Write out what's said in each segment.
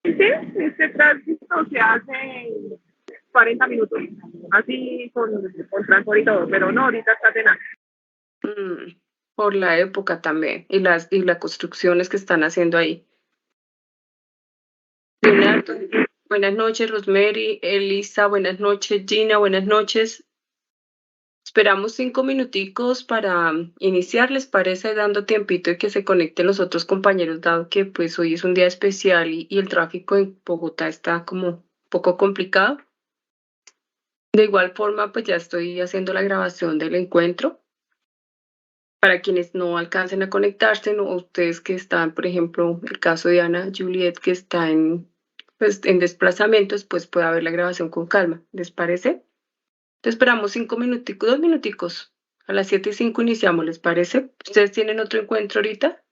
Sí, este tránsito se hace en 40 minutos, así con transporte y todo, pero no, ahorita está de nada. Por la época también y las construcciones que están haciendo ahí. Leonardo, buenas noches, Rosemary, Elisa, buenas noches, Gina, buenas noches. Esperamos 5 minuticos para iniciar, ¿les parece? Dando tiempito de que se conecten los otros compañeros, dado que pues hoy es un día especial y el tráfico en Bogotá está como un poco complicado. De igual forma, pues ya estoy haciendo la grabación del encuentro. Para quienes no alcancen a conectarse, no, ustedes que están, por ejemplo, el caso de Ana Juliet, que está pues, en desplazamientos, pues pueda ver la grabación con calma. ¿Les parece? Entonces esperamos 5 minuticos, 2 minuticos. A las 7:05 iniciamos, ¿les parece? ¿Ustedes tienen otro encuentro ahorita?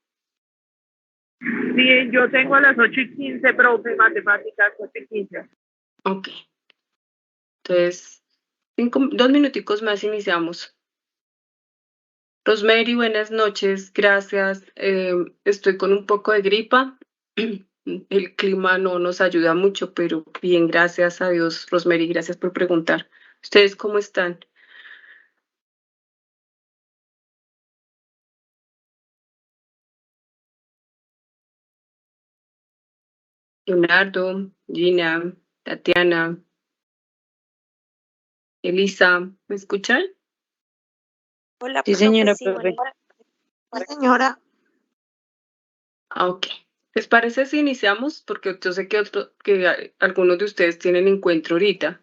Sí, yo tengo a las 8:15, profe, matemáticas, 8:15. Ok. Entonces, 2 minuticos más iniciamos. Rosemary, buenas noches, gracias. Estoy con un poco de gripa. El clima no nos ayuda mucho, pero bien, gracias a Dios. Rosemary, gracias por preguntar. ¿Ustedes cómo están? Leonardo, Gina, Tatiana, Elisa, ¿me escuchan? Hola, Sí, profe, señora, sí, profe. Sí, señora. Ok. ¿Les parece si iniciamos? Porque yo sé que algunos de ustedes tienen encuentro ahorita,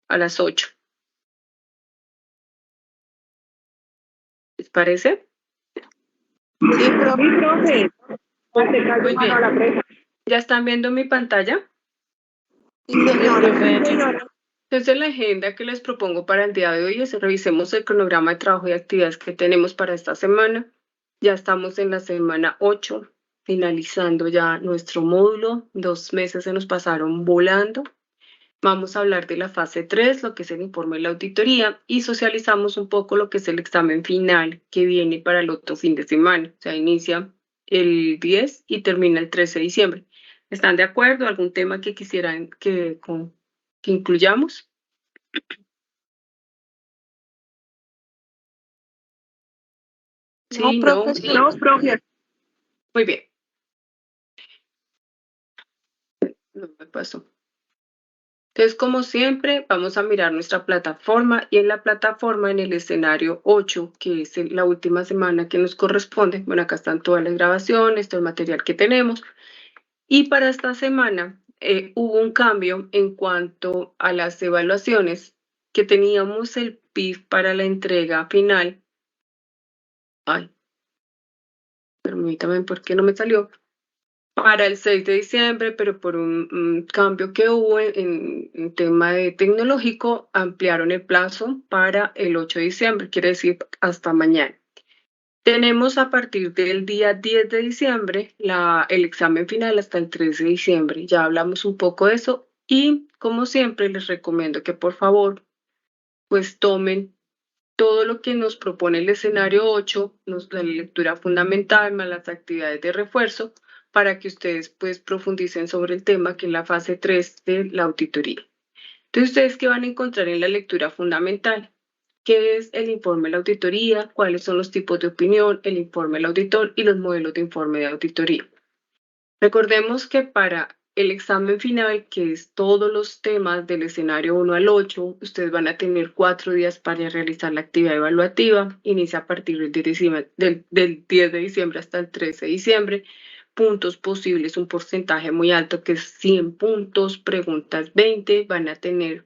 a las 8. ¿Les parece? Sí, profe. Muy bien. ¿Ya están viendo mi pantalla? Sí, señora. Profe. Entonces, la agenda que les propongo para el día de hoy es revisemos el cronograma de trabajo y actividades que tenemos para esta semana. Ya estamos en la semana 8, finalizando ya nuestro módulo. 2 meses se nos pasaron volando. Vamos a hablar de la fase 3, lo que es el informe de la auditoría, y socializamos un poco lo que es el examen final que viene para el otro fin de semana. O sea, inicia el 10 y termina el 13 de diciembre. ¿Están de acuerdo? ¿Algún tema que quisieran que incluyamos? Sí, profe, No, profe. Muy bien. No me pasó. Entonces, como siempre, vamos a mirar nuestra plataforma y en la plataforma, en el escenario 8, que es la última semana que nos corresponde, bueno, acá están todas las grabaciones, todo el material que tenemos. Y para esta semana hubo un cambio en cuanto a las evaluaciones, que teníamos el PIB para la entrega final. Ay, permítame, ¿por qué no me salió? Para el 6 de diciembre, pero por un cambio que hubo en tema de tecnológico, ampliaron el plazo para el 8 de diciembre, quiere decir hasta mañana. Tenemos a partir del día 10 de diciembre el examen final hasta el 13 de diciembre. Ya hablamos un poco de eso y como siempre les recomiendo que por favor pues tomen todo lo que nos propone el escenario 8, la lectura fundamental más las actividades de refuerzo, para que ustedes pues profundicen sobre el tema que es la fase 3 de la auditoría. Entonces, ¿ustedes qué van a encontrar en la lectura fundamental? ¿Qué es el informe de la auditoría? ¿Cuáles son los tipos de opinión, el informe del auditor y los modelos de informe de auditoría? Recordemos que para el examen final, que es todos los temas del escenario 1 al 8, ustedes van a tener 4 días para realizar la actividad del inicia a partir del 10 de diciembre hasta el 13 de diciembre. Puntos posibles, un porcentaje muy alto que es 100 puntos, preguntas 20, van a tener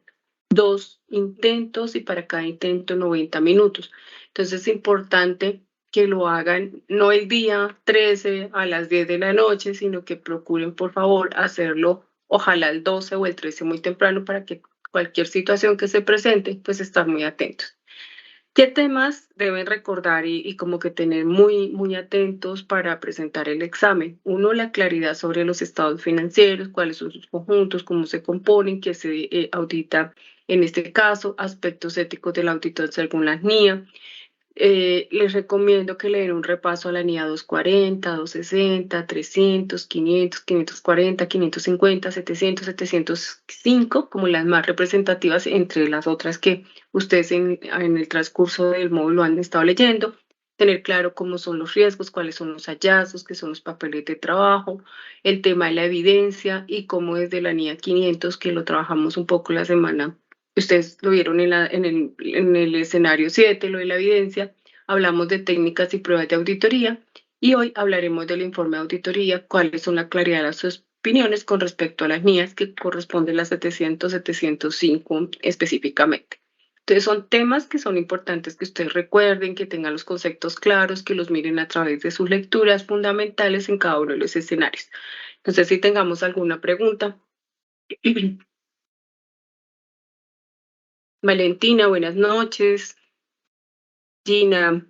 2 intentos y para cada intento 90 minutos. Entonces es importante que lo hagan no el día 13 a las 10 de la noche, sino que procuren por favor hacerlo ojalá el 12 o el 13 muy temprano para que cualquier situación que se presente, pues estar muy atentos. ¿Qué temas deben recordar y como que tener muy atentos para presentar el examen? Uno, la claridad sobre los estados financieros, cuáles son sus conjuntos, cómo se componen, qué se audita en este caso, aspectos éticos del auditor según la NIA, Les recomiendo que le den un repaso a la NIA 240, 260, 300, 500, 540, 550, 700, 705, como las más representativas entre las otras que ustedes en el transcurso del módulo han estado leyendo. Tener claro cómo son los riesgos, cuáles son los hallazgos, qué son los papeles de trabajo, el tema de la evidencia y cómo desde la NIA 500, que lo trabajamos un poco la semana. Ustedes lo vieron en el escenario 7, lo de la evidencia, hablamos de técnicas y pruebas de auditoría y hoy hablaremos del informe de auditoría, cuáles son la claridad de las opiniones con respecto a las mías que corresponden a las 700, 705 específicamente. Entonces son temas que son importantes que ustedes recuerden, que tengan los conceptos claros, que los miren a través de sus lecturas fundamentales en cada uno de los escenarios. Entonces si tengamos alguna pregunta. Valentina, buenas noches. Gina.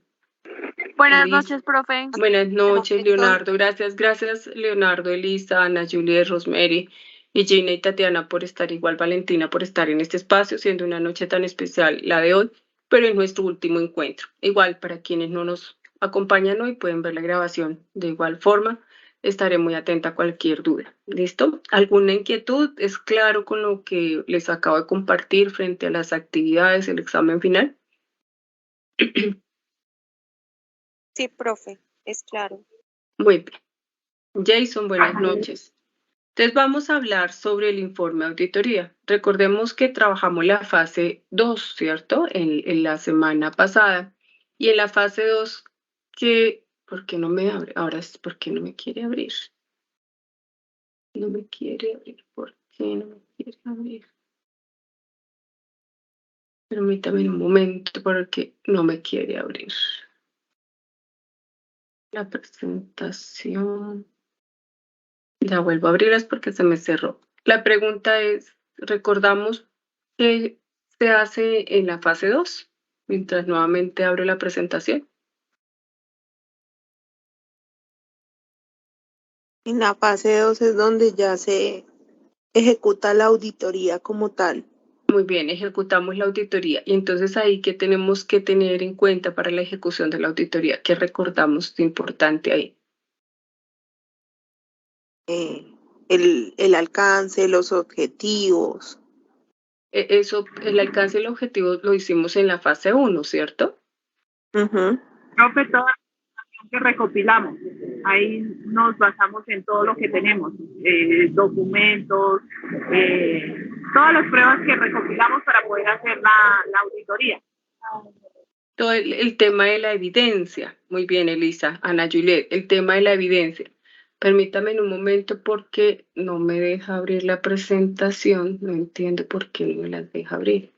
Buenas Elisa. noches, profe. Buenas noches, Leonardo. Gracias, Leonardo, Elisa, Ana, Julia, Rosemary y Gina y Tatiana por estar igual, Valentina, por estar en este espacio, siendo una noche tan especial la de hoy, pero es nuestro último encuentro. Igual, para quienes no nos acompañan hoy, pueden ver la grabación de igual forma. Estaré muy atenta a cualquier duda. ¿Listo? ¿Alguna inquietud? ¿Es claro con lo que les acabo de compartir frente a las actividades, el examen final? Sí, profe, es claro. Muy bien. Jason, buenas noches. Entonces vamos a hablar sobre el informe de auditoría. Recordemos que trabajamos la fase 2, ¿cierto? En la semana pasada. Y en la fase 2, ¿por qué no me abre? Ahora es porque no me quiere abrir. No me quiere abrir. ¿Por qué no me quiere abrir? Permítame un momento porque no me quiere abrir. La presentación. Ya vuelvo a abrirlas porque se me cerró. La pregunta es, ¿recordamos qué se hace en la fase 2? Mientras nuevamente abro la presentación. En la fase 2 es donde ya se ejecuta la auditoría como tal. Muy bien, ejecutamos la auditoría. Y entonces ahí, ¿qué tenemos que tener en cuenta para la ejecución de la auditoría? ¿Qué recordamos de importante ahí? El alcance, los objetivos. Eso, el alcance del objetivo lo hicimos en la fase 1, ¿cierto? Ujú. Profe, toda la información que recopilamos, ahí nos basamos en todo lo que tenemos, documentos, todas las pruebas que recopilamos para poder hacer la auditoría. Todo el tema de la evidencia. Muy bien, Elisa, Ana Juliet, el tema de la evidencia. Permítame en un momento porque no me deja abrir la presentación. No entiendo por qué no me las deja abrir.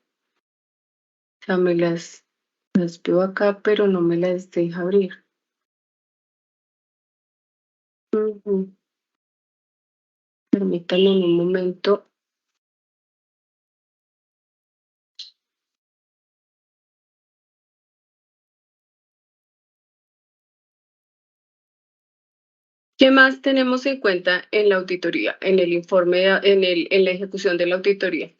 O sea, las veo acá, pero no me las deja abrir. Permítame en un momento. ¿Qué más tenemos en cuenta en la auditoría, en el informe, en la ejecución de la auditoría?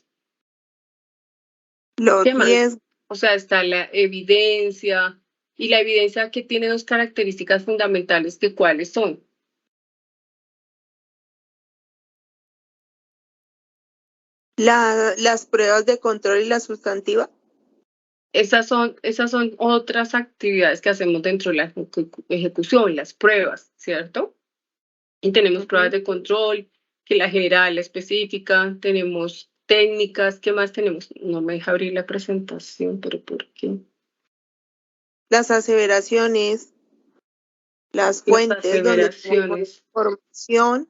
Los ¿Qué más? riesgos, O sea, está la evidencia y la evidencia que tiene dos características fundamentales, que cuáles son. las pruebas de control y la sustantiva. Esas son otras actividades que hacemos dentro de la ejecución, las pruebas, ¿cierto? Y tenemos pruebas de control, que la general, la específica, tenemos técnicas, ¿qué más tenemos? No me deja abrir la presentación, pero ¿por qué? Las aseveraciones, las Las fuentes donde tenemos aseveraciones. información.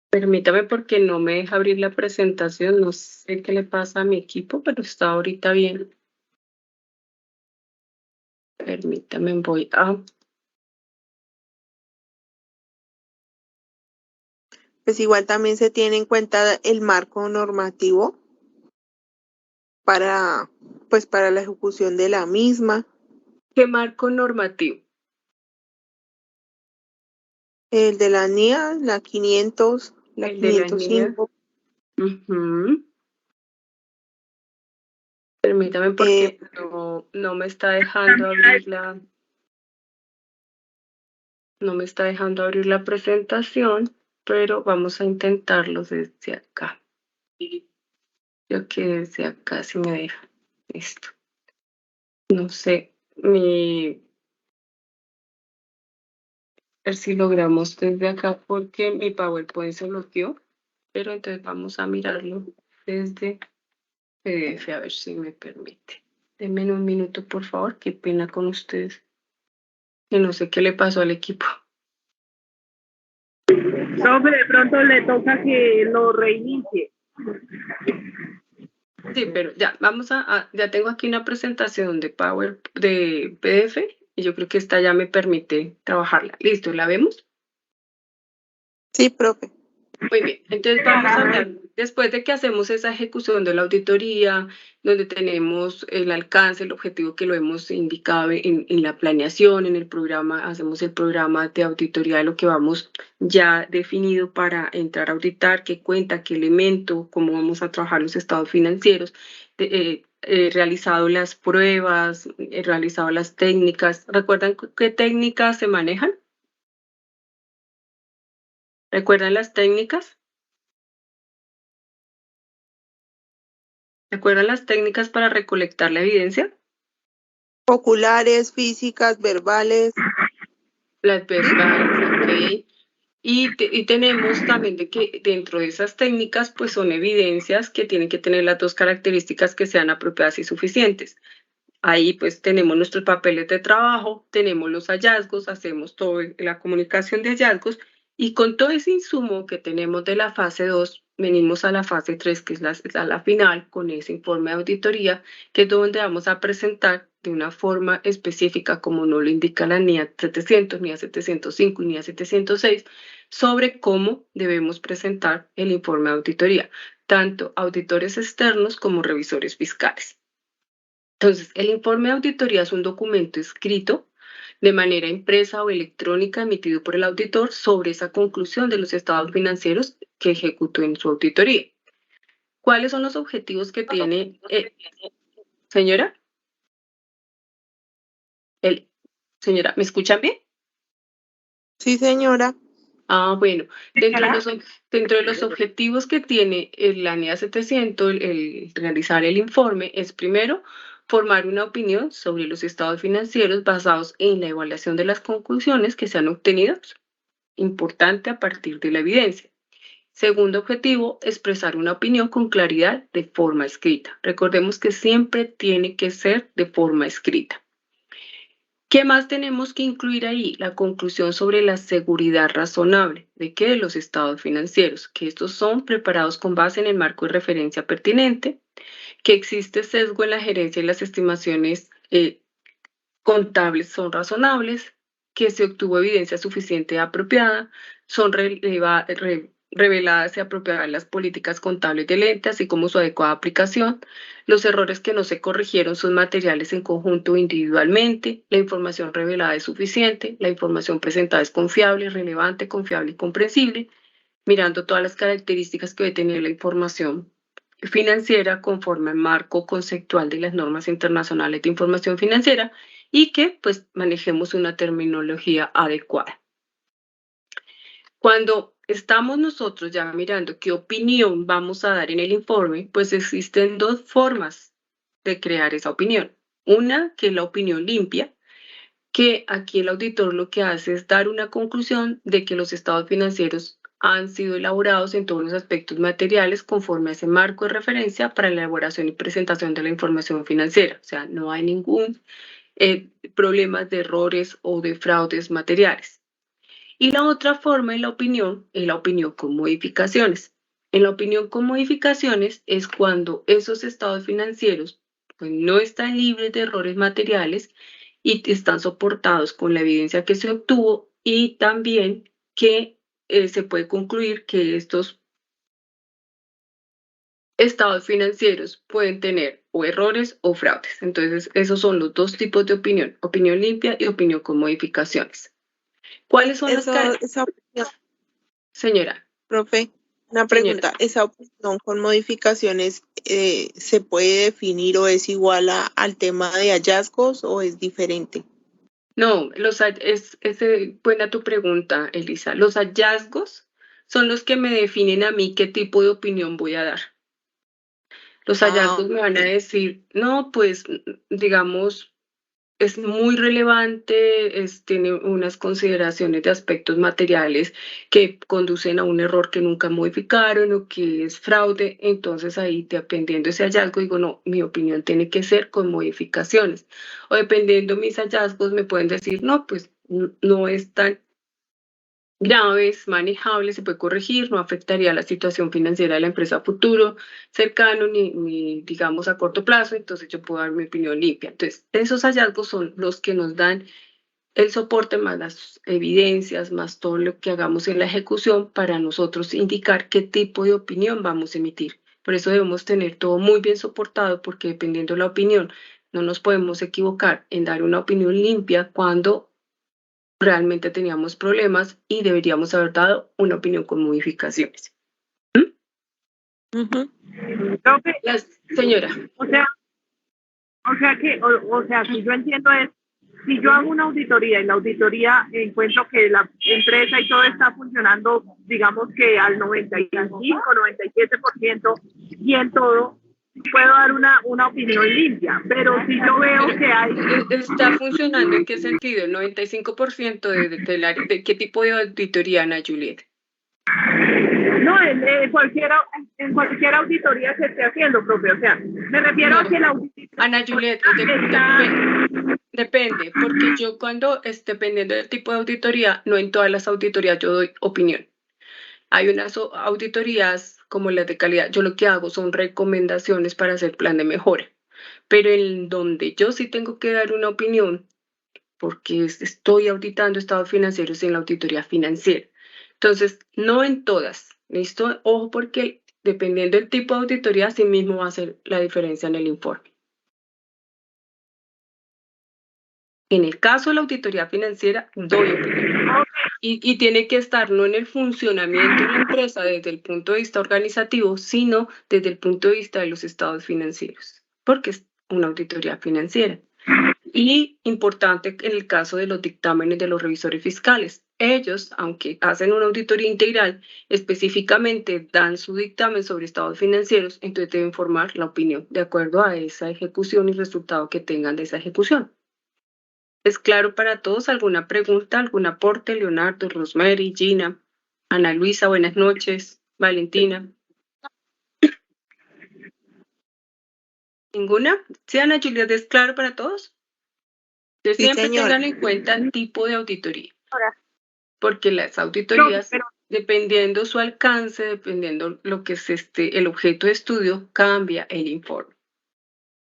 Permítame porque no me deja abrir la presentación, no sé qué le pasa a mi equipo, pero está ahorita bien. Permítame, voy a... Pues igual también se tiene en cuenta el marco normativo para la ejecución de la misma. ¿Qué marco normativo? El de la NIA, la 500, la El de la NIA. 505. Permítame porque no me está dejando abrir no me está dejando abrir la presentación, pero vamos a intentarlo desde acá. Yo que desde acá sí me deja. Listo. No sé, a ver si logramos desde acá porque mi PowerPoint se bloqueó, pero entonces vamos a mirarlo desde PDF a ver si me permite. Denme un minuto, por favor, qué pena con ustedes. Que no sé qué le pasó al equipo. Profe, de pronto le toca que lo reinicie. Sí, pero ya, ya tengo aquí una presentación de de PDF y yo creo que esta ya me permite trabajarla. ¿Listo? ¿La vemos? Sí, profe. Muy bien, entonces vamos a hablar, después de que hacemos esa ejecución de la auditoría, donde tenemos el alcance, el objetivo que lo hemos indicado en la planeación, en el programa, hacemos el programa de auditoría de lo que vamos ya definido para entrar a auditar, qué cuenta, qué elemento, cómo vamos a trabajar los estados financieros, realizado las pruebas, realizado las técnicas. ¿Recuerdan qué técnicas se manejan? ¿Recuerdan las técnicas? ¿Recuerdan las técnicas para recolectar la evidencia? Oculares, físicas, verbales. Las verbales, ok. Y tenemos también de que dentro de esas técnicas, pues son evidencias que tienen que tener las dos características que sean apropiadas y suficientes. Ahí pues tenemos nuestros papeles de trabajo, tenemos los hallazgos, hacemos toda la comunicación de hallazgos y con todo ese insumo que tenemos de la fase 2, venimos a la fase 3, que es la final, con ese informe de auditoría, que es donde vamos a presentar de una forma específica, como no lo indica la NIA 700, NIA 705 y NIA 706, sobre cómo debemos presentar el informe de auditoría, tanto auditores externos como revisores fiscales. Entonces, el informe de auditoría es un documento escrito de manera impresa o electrónica emitido por el auditor sobre esa conclusión de los estados financieros que ejecutó en su auditoría. ¿Cuáles son los objetivos que tiene, señora? Señora, ¿me escuchan bien? Sí, señora. Ah, bueno, dentro de los objetivos que tiene la NIA 700, el realizar el informe, es primero formar una opinión sobre los estados financieros basados en la evaluación de las conclusiones que se han obtenido, importante a partir de la evidencia. Segundo objetivo, expresar una opinión con claridad de forma escrita. Recordemos que siempre tiene que ser de forma escrita. ¿Qué más tenemos que incluir ahí? La conclusión sobre la seguridad razonable. ¿De qué? De los estados financieros, que estos son preparados con base en el marco de referencia pertinente, que existe sesgo en la gerencia y las estimaciones contables son razonables, que se obtuvo evidencia suficiente y apropiada, son reveladas y apropiadas las políticas contables del ente, así como su adecuada aplicación, los errores que no se corrigieron son materiales en conjunto o individualmente, la información revelada es suficiente, la información presentada es confiable, relevante, confiable y comprensible, mirando todas las características que debe tener la información financiera conforme al marco conceptual de las normas internacionales de información financiera y que pues manejemos una terminología adecuada. Cuando estamos nosotros ya mirando qué opinión vamos a dar en el informe, pues existen dos formas de crear esa opinión. Una, que es la opinión limpia, que aquí el auditor lo que hace es dar una conclusión de que los estados financieros han sido elaborados en todos los aspectos materiales conforme a ese marco de referencia para la elaboración y presentación de la información financiera. O sea, no hay ningún problema de errores o de fraudes materiales. Y la otra forma en la opinión es la opinión con modificaciones. En la opinión con modificaciones es cuando esos estados financieros pues, no están libres de errores materiales y están soportados con la evidencia que se obtuvo y también que se puede concluir que estos estados financieros pueden tener o errores o fraudes. Entonces, esos son los dos tipos de opinión, opinión limpia y opinión con modificaciones. ¿Cuáles son las Esa opinión, señora? profe, Una Señora, pregunta, ¿esa opinión con modificaciones se puede definir o es igual al tema de hallazgos o es diferente? no, buena tu pregunta, Elisa. Los hallazgos son los que me definen a mí qué tipo de opinión voy a dar. Los Ah, hallazgos me van a ok. decir, no, pues, digamos, es muy relevante, tiene unas consideraciones de aspectos materiales que conducen a un error que nunca modificaron o que es fraude. Entonces ahí, dependiendo de ese hallazgo, digo, no, mi opinión tiene que ser con modificaciones. O dependiendo mis hallazgos, me pueden decir, no, pues no es tan grave, es manejable, se puede corregir, no afectaría la situación financiera de la empresa a futuro, cercano, ni digamos a corto plazo, entonces yo puedo dar mi opinión limpia. Entonces, esos hallazgos son los que nos dan el soporte, más las evidencias, más todo lo que hagamos en la ejecución para nosotros indicar qué tipo de opinión vamos a emitir. Por eso debemos tener todo muy bien soportado, porque dependiendo de la opinión, no nos podemos equivocar en dar una opinión limpia cuando realmente teníamos problemas y deberíamos haber dado una opinión con modificaciones. Ujú. Profe, Señora, o sea, si yo entiendo es, si yo hago una auditoría y la auditoría encuentro que la empresa y todo está funcionando, digamos que al 95, 97% y en todo, puedo dar una opinión limpia, pero si yo veo pero que hay, ¿está funcionando en qué sentido? El 95% de qué tipo de auditoría, Ana Juliet. no, en cualquier auditoría que esté haciendo, profe, o sea, me refiero No, a que la auditoría Ana Juliet, está. depende, porque yo cuando dependiendo del tipo de auditoría, no en todas las auditorías yo doy opinión. Hay unas auditorías como las de calidad, yo lo que hago son recomendaciones para hacer plan de mejora, pero en donde yo sí tengo que dar una opinión, porque estoy auditando estados financieros en la auditoría financiera. Entonces, no en todas, ¿listo? Ojo, porque dependiendo del tipo de auditoría, sí mismo va a ser la diferencia en el informe. En el caso de la auditoría financiera, doy opinión. Y tiene que estar no en el funcionamiento de la empresa desde el punto de vista organizativo, sino desde el punto de vista de los estados financieros, porque es una auditoría financiera. Y importante en el caso de los dictámenes de los revisores fiscales. Ellos, aunque hacen una auditoría integral, específicamente dan su dictamen sobre estados financieros, entonces deben formar la opinión de acuerdo a esa ejecución y resultado que tengan de esa ejecución. ¿Es claro para todos? ¿Alguna pregunta, algún aporte? Leonardo, Rosemary, Gina, Ana Luisa, buenas noches. Valentina. ¿Ninguna? ¿Sí, Ana Juliet, es claro para todos? Entonces Sí, siempre señora. tengan en cuenta el tipo de auditoría, Ahora, porque las profe, auditorías, pero dependiendo su alcance, dependiendo lo que es el objeto de estudio, cambia el informe.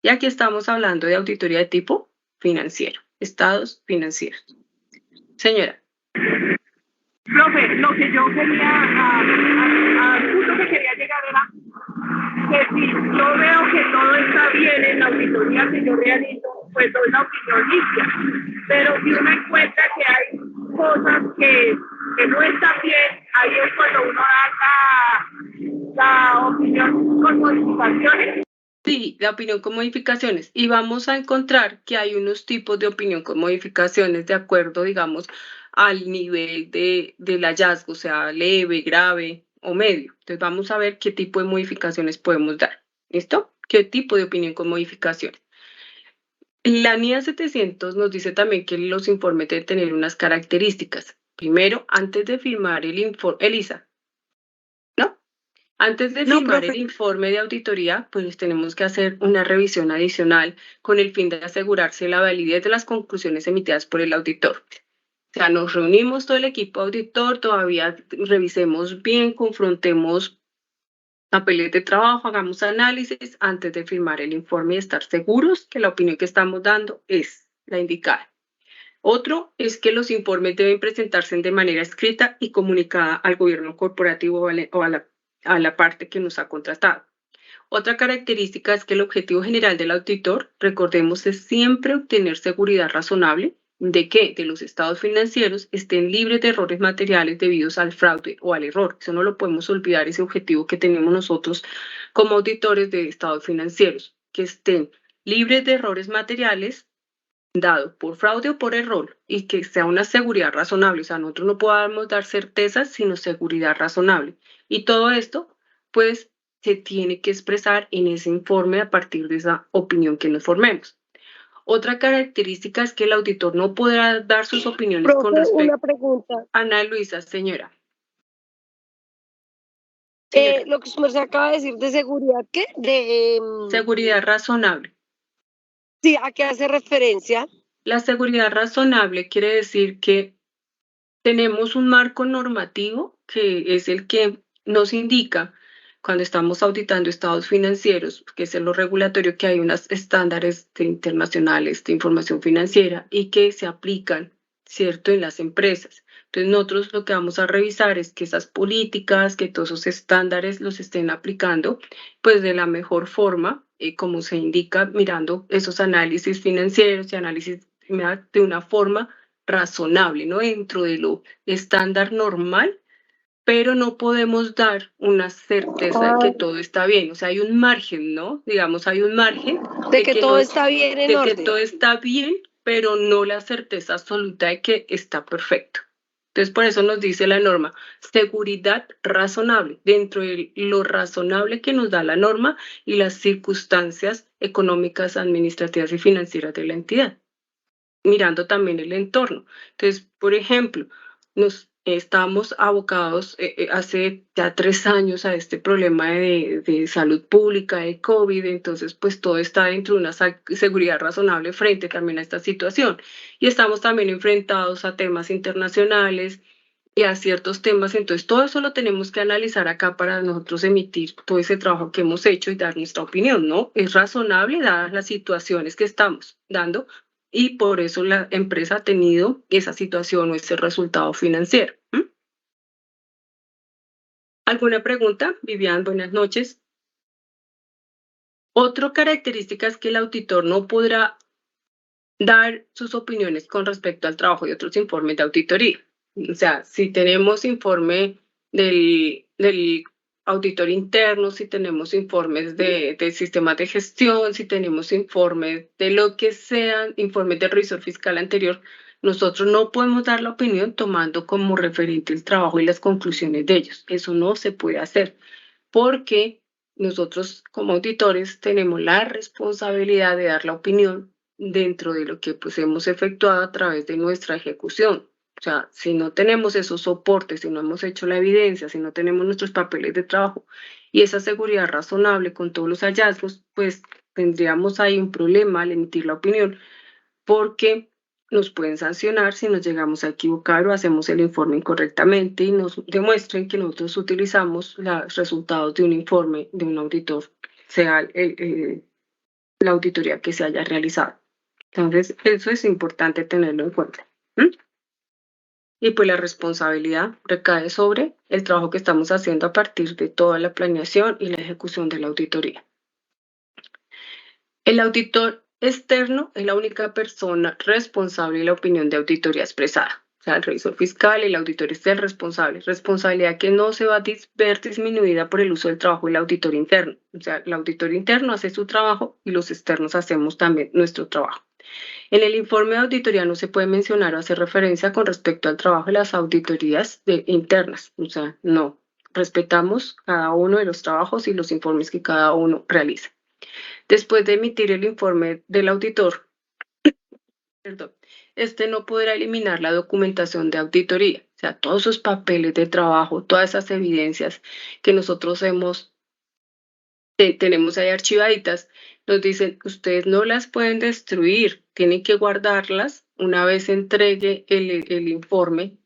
Y aquí estamos hablando de auditoría de tipo financiero, estados financieros. Señora. profe, lo que yo quería, al punto que quería llegar era que si yo veo que todo está bien en la auditoría que yo realizo, pues doy la opinión limpia. Pero si uno encuentra que hay cosas que no están bien, ahí es cuando uno da la opinión con modificaciones. Sí, la opinión con modificaciones. Y vamos a encontrar que hay unos tipos de opinión con modificaciones de acuerdo, digamos, al nivel del hallazgo, sea leve, grave o medio. Entonces vamos a ver qué tipo de modificaciones podemos dar. ¿Listo? ¿Qué tipo de opinión con modificaciones? La NIA 700 nos dice también que los informes deben tener unas características. Primero, antes de firmar el informe, Elisa, ¿no? Antes de No, firmar profe. el informe de auditoría, pues tenemos que hacer una revisión adicional con el fin de asegurarse la validez de las conclusiones emitidas por el auditor. O sea, nos reunimos todo el equipo auditor, todavía revisemos bien, confrontemos papeles de trabajo, hagamos análisis antes de firmar el informe y estar seguros que la opinión que estamos dando es la indicada. Otro es que los informes deben presentarse de manera escrita y comunicada al gobierno corporativo o a la parte que nos ha contratado. Otra característica es que el objetivo general del auditor, recordemos, es siempre obtener seguridad razonable de que de los estados financieros estén libres de errores materiales debidos al fraude o al error. Eso no lo podemos olvidar, ese objetivo que tenemos nosotros como auditores de estados financieros, que estén libres de errores materiales dado por fraude o por error y que sea una seguridad razonable. O sea, nosotros no podemos dar certezas, sino seguridad razonable. Y todo esto, pues, se tiene que expresar en ese informe a partir de esa opinión que nos formemos. Otra característica es que el auditor no podrá dar sus opiniones Profe, con respecto. una pregunta. Ana Luisa, señora. Lo que usted acaba de decir de seguridad, ¿qué? Seguridad razonable. Sí, ¿a qué hace referencia? La seguridad razonable quiere decir que tenemos un marco normativo que es el que nos indica cuando estamos auditando estados financieros, que es lo regulatorio, que hay unos estándares internacionales de información financiera y que se aplican, ¿cierto?, en las empresas. Entonces nosotros lo que vamos a revisar es que esas políticas, que todos esos estándares los estén aplicando, pues de la mejor forma, como se indica, mirando esos análisis financieros y análisis de una forma razonable, ¿no? Dentro de lo estándar normal, pero no podemos dar una certeza de que todo está bien. O sea, hay un margen, ¿no? Digamos, hay un margen de que todo está bien en orden. De que todo está bien, pero no la certeza absoluta de que está perfecto. Entonces, por eso nos dice la norma, seguridad razonable, dentro de lo razonable que nos da la norma y las circunstancias económicas, administrativas y financieras de la entidad, mirando también el entorno. Entonces, por ejemplo, nos estamos abocados hace ya 3 años a este problema de salud pública, de COVID, entonces pues todo está dentro de una seguridad razonable frente también a esta situación. Y estamos también enfrentados a temas internacionales y a ciertos temas, entonces todo eso lo tenemos que analizar acá para nosotros emitir todo ese trabajo que hemos hecho y dar nuestra opinión, ¿no? Es razonable dadas las situaciones que estamos dando, y por eso la empresa ha tenido esa situación o ese resultado financiero. ¿Alguna pregunta? Vivian, buenas noches. Otra característica es que el auditor no podrá dar sus opiniones con respecto al trabajo de otros informes de auditoría. O sea, si tenemos informe del auditor interno, si tenemos informes de sistemas de gestión, si tenemos informes de lo que sean, informes del revisor fiscal anterior, nosotros no podemos dar la opinión tomando como referente el trabajo y las conclusiones de ellos. Eso no se puede hacer porque nosotros como auditores tenemos la responsabilidad de dar la opinión dentro de lo que pues hemos efectuado a través de nuestra ejecución. O sea, si no tenemos esos soportes, si no hemos hecho la evidencia, si no tenemos nuestros papeles de trabajo y esa seguridad razonable con todos los hallazgos, pues tendríamos ahí un problema al emitir la opinión, porque nos pueden sancionar si nos llegamos a equivocar o hacemos el informe incorrectamente y nos demuestren que nosotros utilizamos los resultados de un informe de un auditor, sea la auditoría que se haya realizado. Entonces, eso es importante tenerlo en cuenta. Y pues la responsabilidad recae sobre el trabajo que estamos haciendo a partir de toda la planeación y la ejecución de la auditoría. El auditor externo es la única persona responsable de la opinión de auditoría expresada. O sea, el revisor fiscal y el auditor es el responsable. Responsabilidad que no se va a ver disminuida por el uso del trabajo del auditor interno. O sea, el auditor interno hace su trabajo y los externos hacemos también nuestro trabajo. En el informe de auditoría no se puede mencionar o hacer referencia con respecto al trabajo de las auditorías internas. O sea, no. Respetamos cada uno de los trabajos y los informes que cada uno realiza. Después de emitir el informe del auditor, este no podrá eliminar la documentación de auditoría, o sea, todos esos papeles de trabajo, todas esas evidencias que nosotros tenemos ahí archivaditas, nos dicen, ustedes no las pueden destruir, tienen que guardarlas una vez entregue el informe,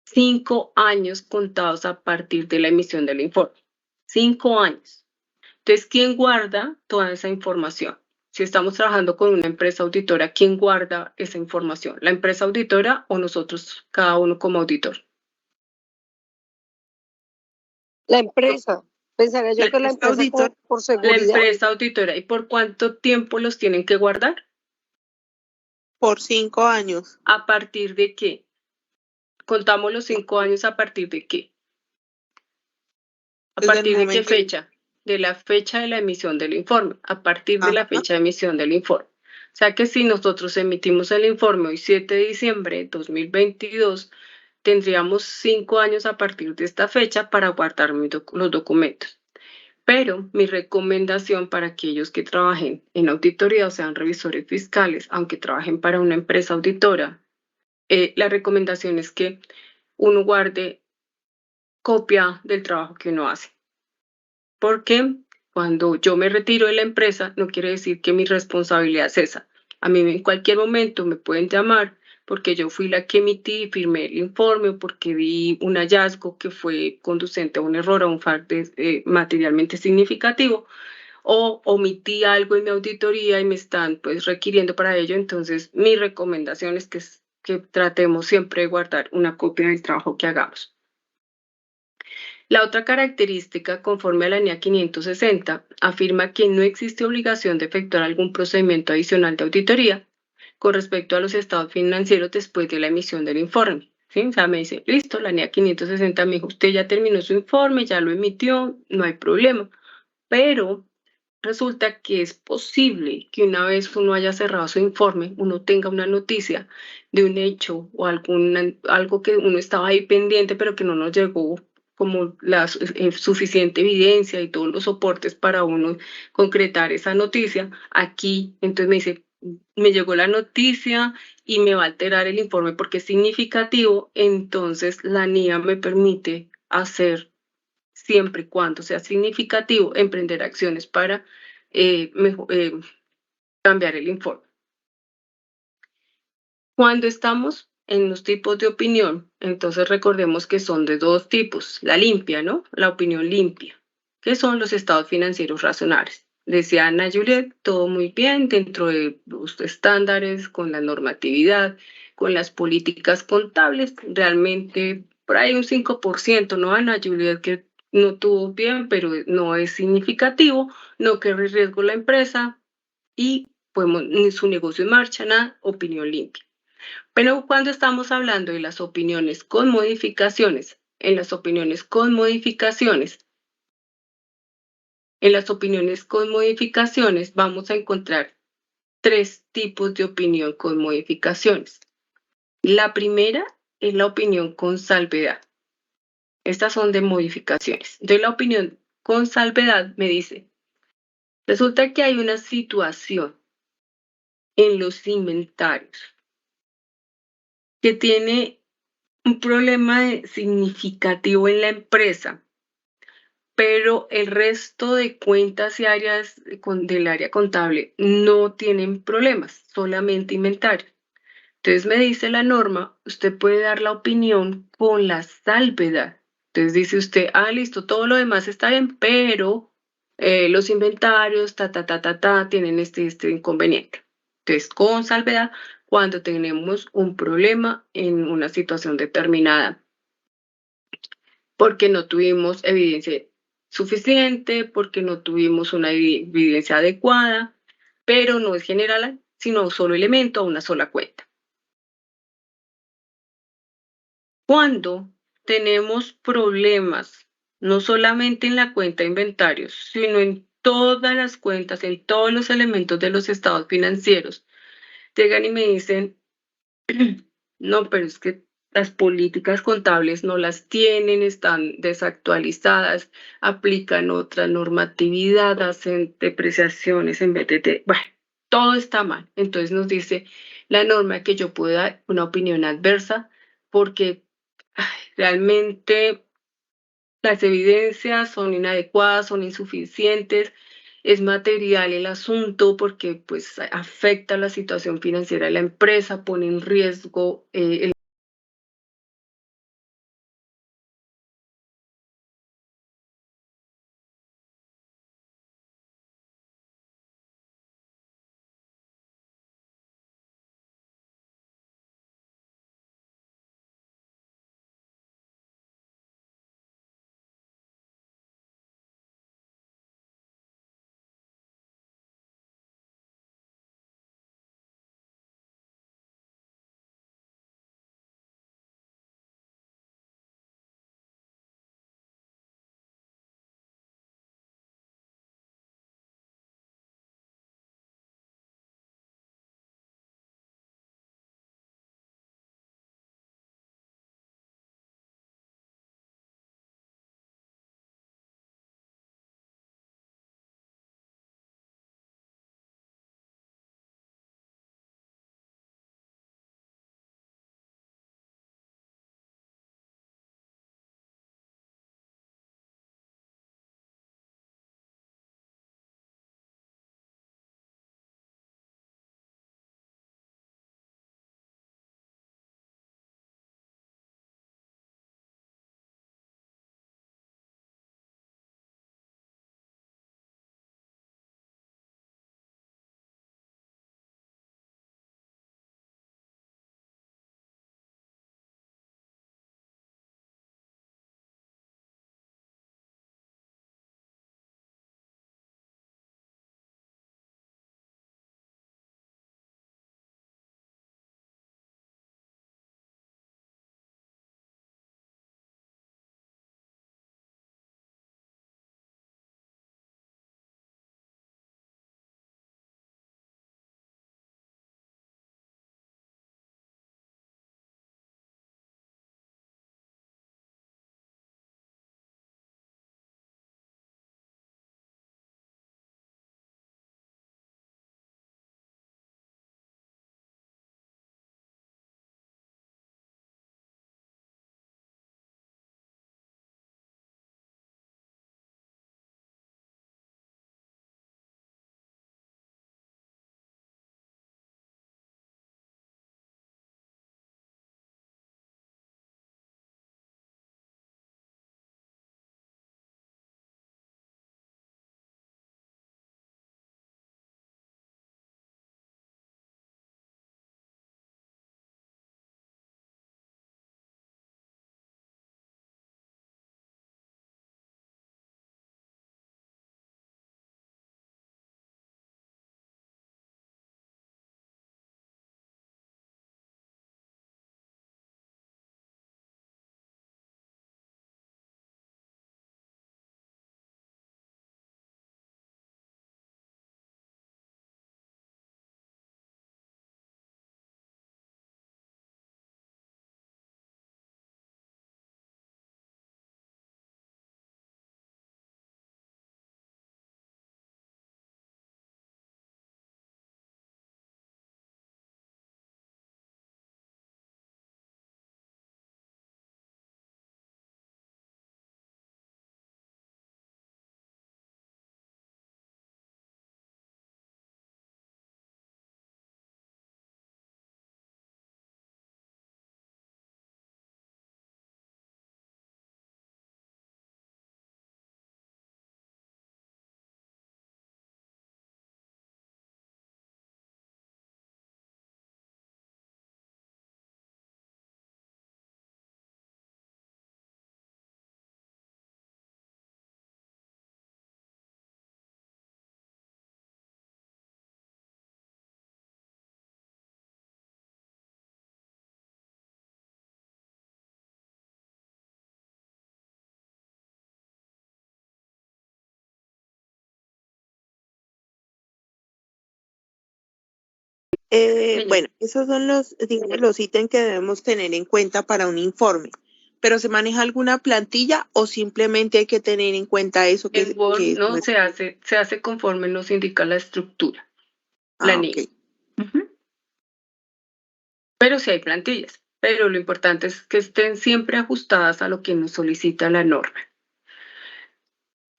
5 años contados a partir de la emisión del informe. 5 años. Entonces, ¿quién guarda toda esa información? Si estamos trabajando con una empresa auditora, ¿quién guarda esa información? ¿La empresa auditora o nosotros, cada uno como auditor? La empresa. Pensaría yo que la empresa auditor, por seguridad. La empresa auditora. ¿Y por cuánto tiempo los tienen que guardar? Por 5 años. ¿A partir de qué? Contamos los 5 años a partir de qué. ¿A Desde el partir de qué momento. fecha? De la fecha de la emisión del informe, a partir de la Ajá. fecha de emisión del informe. O sea que si nosotros emitimos el informe hoy 7 de diciembre de 2022, tendríamos 5 años a partir de esta fecha para guardar los documentos. Pero mi recomendación para aquellos que trabajen en auditoría o sean revisores fiscales, aunque trabajen para una empresa auditora, la recomendación es que uno guarde copia del trabajo que uno hace. Porque cuando yo me retiro de la empresa, no quiere decir que mi responsabilidad es esa. A mí en cualquier momento me pueden llamar porque yo fui la que emití y firmé el informe o porque vi un hallazgo que fue conducente a un error, a un fallo materialmente significativo, o omití algo en mi auditoría y me están pues requiriendo para ello. Entonces, mi recomendación es que tratemos siempre de guardar una copia del trabajo que hagamos. La otra característica, conforme a la NIA 560, afirma que no existe obligación de efectuar algún procedimiento adicional de auditoría con respecto a los estados financieros después de la emisión del informe. ¿Sí? O sea, me dice, listo, la NIA 560 me dijo, usted ya terminó su informe, ya lo emitió, no hay problema. Pero resulta que es posible que una vez uno haya cerrado su informe, uno tenga una noticia de un hecho o algo que uno estaba ahí pendiente, pero que no nos llegó como la suficiente evidencia y todos los soportes para uno concretar esa noticia. Aquí, entonces me dice, me llegó la noticia y me va a alterar el informe porque es significativo, entonces la NIA me permite hacer, siempre y cuando sea significativo, emprender acciones para cambiar el informe. Cuando estamos en los tipos de opinión, entonces recordemos que son de dos tipos. La limpia, ¿no? La opinión limpia, que son los estados financieros razonables. Decía Ana Juliet, todo muy bien dentro de los estándares, con la normatividad, con las políticas contables. Realmente, por ahí un 5%, ¿no, Ana Juliet? Que no tuvo bien, pero no es significativo, no corre riesgo la empresa y podemos, ni su negocio en marcha, nada, opinión limpia. Pero cuando estamos hablando de las opiniones con modificaciones, en las opiniones con modificaciones vamos a encontrar tres tipos de opinión con modificaciones. La primera es la opinión con salvedad. Estas son de modificaciones. Entonces la opinión con salvedad me dice, resulta que hay una situación en los inventarios que tiene un problema significativo en la empresa, pero el resto de cuentas y áreas del área contable no tienen problemas, solamente inventario. Entonces me dice la norma, usted puede dar la opinión con la salvedad. Entonces dice usted, listo, todo lo demás está bien, pero los inventarios, tienen este inconveniente. Entonces, con salvedad, cuando tenemos un problema en una situación determinada, porque no tuvimos evidencia suficiente, porque no tuvimos una evidencia adecuada, pero no es general, sino un solo elemento o una sola cuenta. Cuando tenemos problemas, no solamente en la cuenta de inventarios, sino en todas las cuentas, en todos los elementos de los estados financieros, llegan y me dicen, no, pero es que las políticas contables no las tienen, están desactualizadas, aplican otra normatividad, hacen depreciaciones en BTT. Bueno, todo está mal. Entonces nos dice la norma que yo puedo dar una opinión adversa porque realmente las evidencias son inadecuadas, son insuficientes, es material el asunto porque pues afecta la situación financiera de la empresa, pone en riesgo el Bueno, esos son los, digamos, los ítems que debemos tener en cuenta para un informe. ¿Pero se maneja alguna plantilla o simplemente hay que tener en cuenta eso En Word que no se hace conforme nos indica la estructura, la Ah, NIE. ok. Ujú. Pero sí hay plantillas, pero lo importante es que estén siempre ajustadas a lo que nos solicita la norma.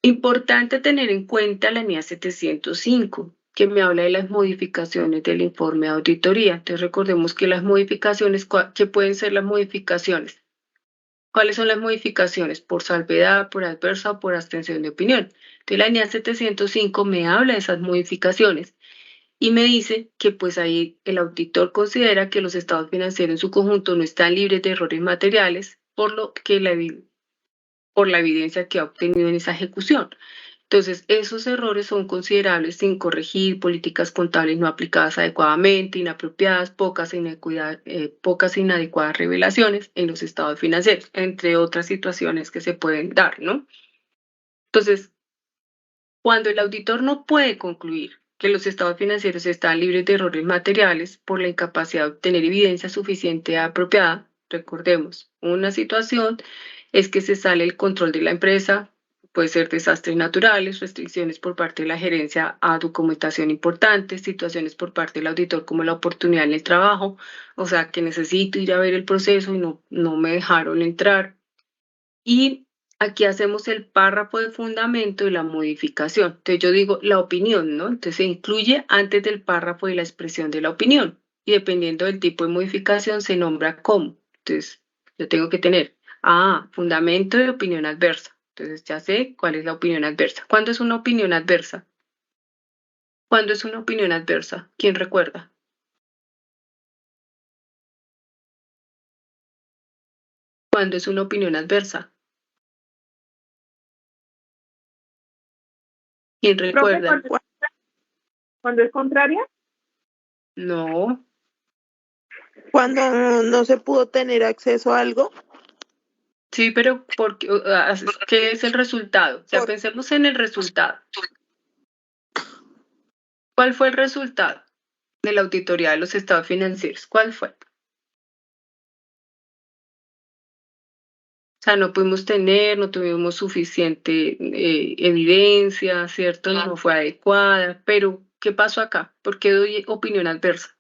Importante tener en cuenta la NIA 705, que me habla de las modificaciones del informe de auditoría. Entonces recordemos que las modificaciones, ¿qué pueden ser las modificaciones? ¿Cuáles son las modificaciones? Por salvedad, por adversa o por abstención de opinión. Entonces la NIA 705 me habla de esas modificaciones y me dice que pues ahí el auditor considera que los estados financieros en su conjunto no están libres de errores materiales, por lo que por la evidencia que ha obtenido en esa ejecución. Entonces, esos errores son considerables sin corregir, políticas contables no aplicadas adecuadamente, inapropiadas, pocas e inadecuadas revelaciones en los estados financieros, entre otras situaciones que se pueden dar, ¿no? Entonces, cuando el auditor no puede concluir que los estados financieros están libres de errores materiales por la incapacidad de obtener evidencia suficiente apropiada, recordemos, una situación es que se sale el control de la empresa, puede ser desastres naturales, restricciones por parte de la gerencia a documentación importante, situaciones por parte del auditor como la oportunidad en el trabajo, o sea, que necesito ir a ver el proceso y no me dejaron entrar. Y aquí hacemos el párrafo de fundamento y la modificación. Entonces yo digo la opinión, ¿no? Entonces se incluye antes del párrafo y la expresión de la opinión. Y dependiendo del tipo de modificación se nombra como. Entonces yo tengo que tener, fundamento de opinión adversa. Entonces ya sé cuál es la opinión adversa. ¿Cuándo es una opinión adversa? ¿Cuándo es una opinión adversa? ¿Quién recuerda? ¿Cuándo es una opinión adversa? ¿Quién Profe, recuerda? cuando es contraria, No. Cuando no se pudo tener acceso a algo, Sí, pero ¿qué es el resultado? O sea, pensemos en el resultado. ¿Cuál fue el resultado de la auditoría de los estados financieros? ¿Cuál fue? O sea, no pudimos tener, no tuvimos suficiente evidencia, ¿cierto? No fue adecuada, pero ¿qué pasó acá? ¿Por qué doy opinión adversa?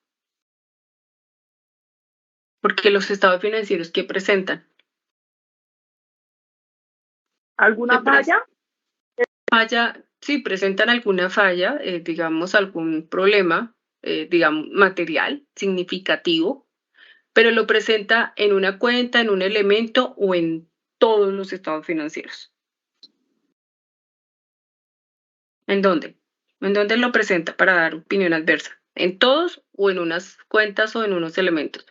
Porque los estados financieros que presentan, ¿alguna falla? falla, sí, presentan alguna falla, digamos, algún problema, digamos, material, significativo, pero lo presenta en una cuenta, en un elemento o en todos los estados financieros. ¿En dónde? ¿En dónde lo presenta para dar opinión adversa? ¿En todos o en unas cuentas o en unos elementos?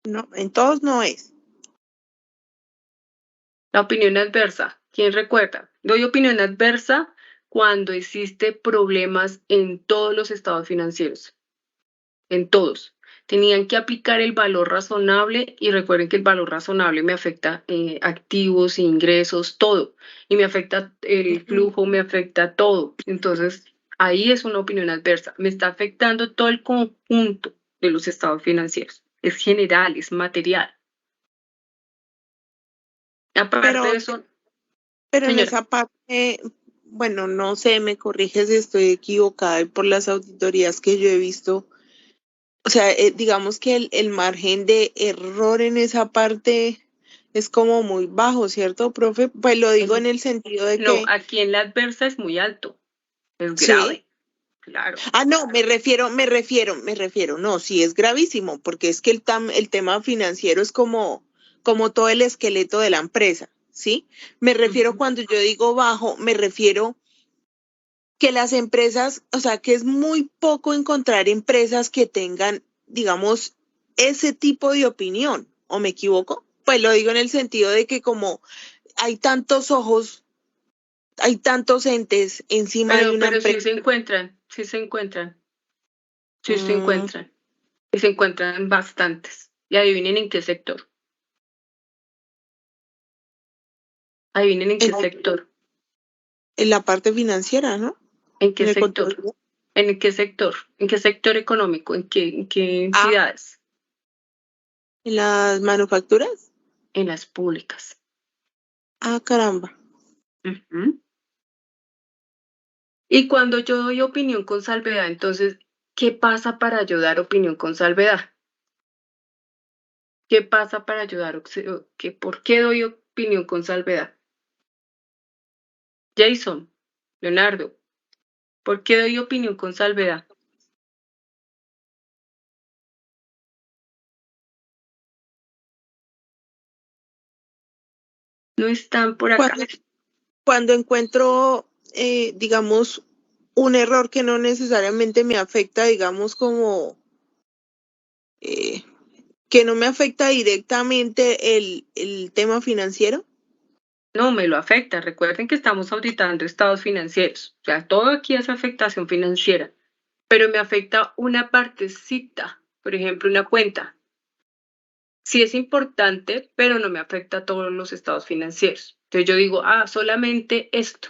no, en todos no es. La opinión adversa, ¿quién recuerda? Doy opinión adversa cuando existe problemas en todos los estados financieros, en todos. Tenían que aplicar el valor razonable y recuerden que el valor razonable me afecta activos, ingresos, todo. Y me afecta el flujo, me afecta todo. Entonces, ahí es una opinión adversa. Me está afectando todo el conjunto de los estados financieros. Es general, es material. Aparte Pero, de eso, pero en señora, esa parte, bueno, no sé, me corriges si estoy equivocada y por las auditorías que yo he visto. O sea, digamos que el margen de error en esa parte es como muy bajo, ¿cierto, profe? Pues lo digo en el sentido de no, que, aquí en la adversa es muy alto, es sí. grave, claro. No, no, sí es gravísimo, porque es que el tema financiero es como todo el esqueleto de la empresa, ¿sí? Me refiero cuando yo digo bajo, me refiero que las empresas, o sea, que es muy poco encontrar empresas que tengan, digamos, ese tipo de opinión, ¿o me equivoco? Pues lo digo en el sentido de que como hay tantos ojos, hay tantos entes encima de una Pero sí empresa. se encuentran, sí se encuentran, sí se mm, encuentran, y se encuentran bastantes. Y adivinen en qué sector, adivinen en en, qué sector, en la parte financiera, ¿no? en En qué el sector, control. ¿En qué sector? ¿En qué sector económico? ¿En qué Ah, entidades? en las manufacturas. En las públicas. Ah, caramba. Ujú. Y cuando yo doy opinión con salvedad, entonces, ¿qué pasa para yo dar opinión con salvedad? ¿Qué pasa para ayudar? ¿Por qué doy opinión con salvedad? Jason, Leonardo, ¿por qué doy opinión con salvedad? No están por acá. Cuando encuentro, digamos, un error que no necesariamente me afecta, digamos, como eh, que no me afecta directamente el tema financiero. No, me lo afecta. Recuerden que estamos auditando estados financieros. O sea, todo aquí es afectación financiera, pero me afecta una partecita, por ejemplo, una cuenta. Sí es importante, pero no me afecta a todos los estados financieros. Entonces yo digo, solamente esto.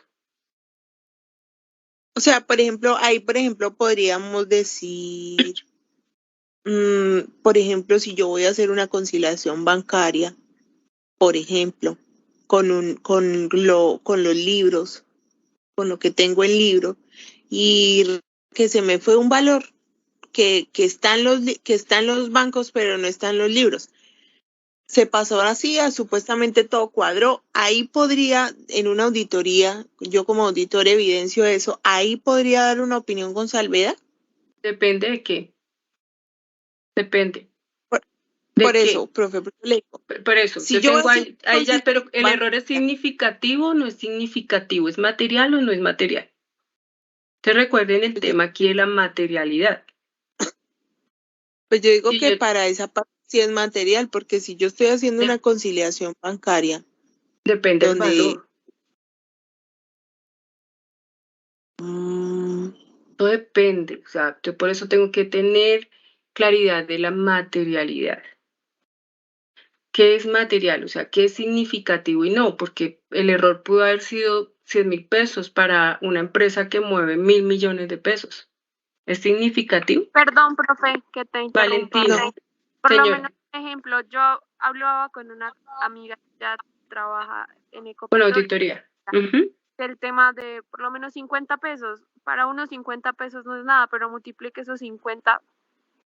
O sea, por ejemplo, ahí, por ejemplo, podríamos decir, por ejemplo, si yo voy a hacer una conciliación bancaria, por ejemplo, con los libros, con lo que tengo en libro, y que se me fue un valor que que está en los bancos, pero no está en los libros. Se pasó así, supuestamente todo cuadró. Ahí podría, en una auditoría, yo como auditor evidencio eso, ahí podría dar una opinión con salvedad. Depende de qué. Depende. Por, ¿De por qué? eso, profe, por eso le digo, Por eso, si yo yo voy a tengo hacer ahí ya, conciliación pero el error es bancaria, significativo o no es significativo, ¿es material o no es material? Entonces recuerden el pues yo, tema aquí de la materialidad. pues yo digo Si que yo, para esa parte sí es material, porque si yo estoy haciendo una de- conciliación bancaria, depende del donde valor, mm, todo depende, o sea, yo por eso tengo que tener claridad de la materialidad. ¿Qué es material? O sea, ¿qué es significativo y no? Porque el error pudo haber sido 100.000 pesos para una empresa que mueve 1.000 millones de pesos. ¿Es significativo? Perdón, profe, que te interrumpa. no, Valentina, Por lo señora, menos, ejemplo, yo hablaba con una amiga que ya trabaja en con Ecopetrol auditoría. Ujú. del tema de por lo menos 50 pesos. Para unos 50 pesos no es nada, pero multiplique esos 50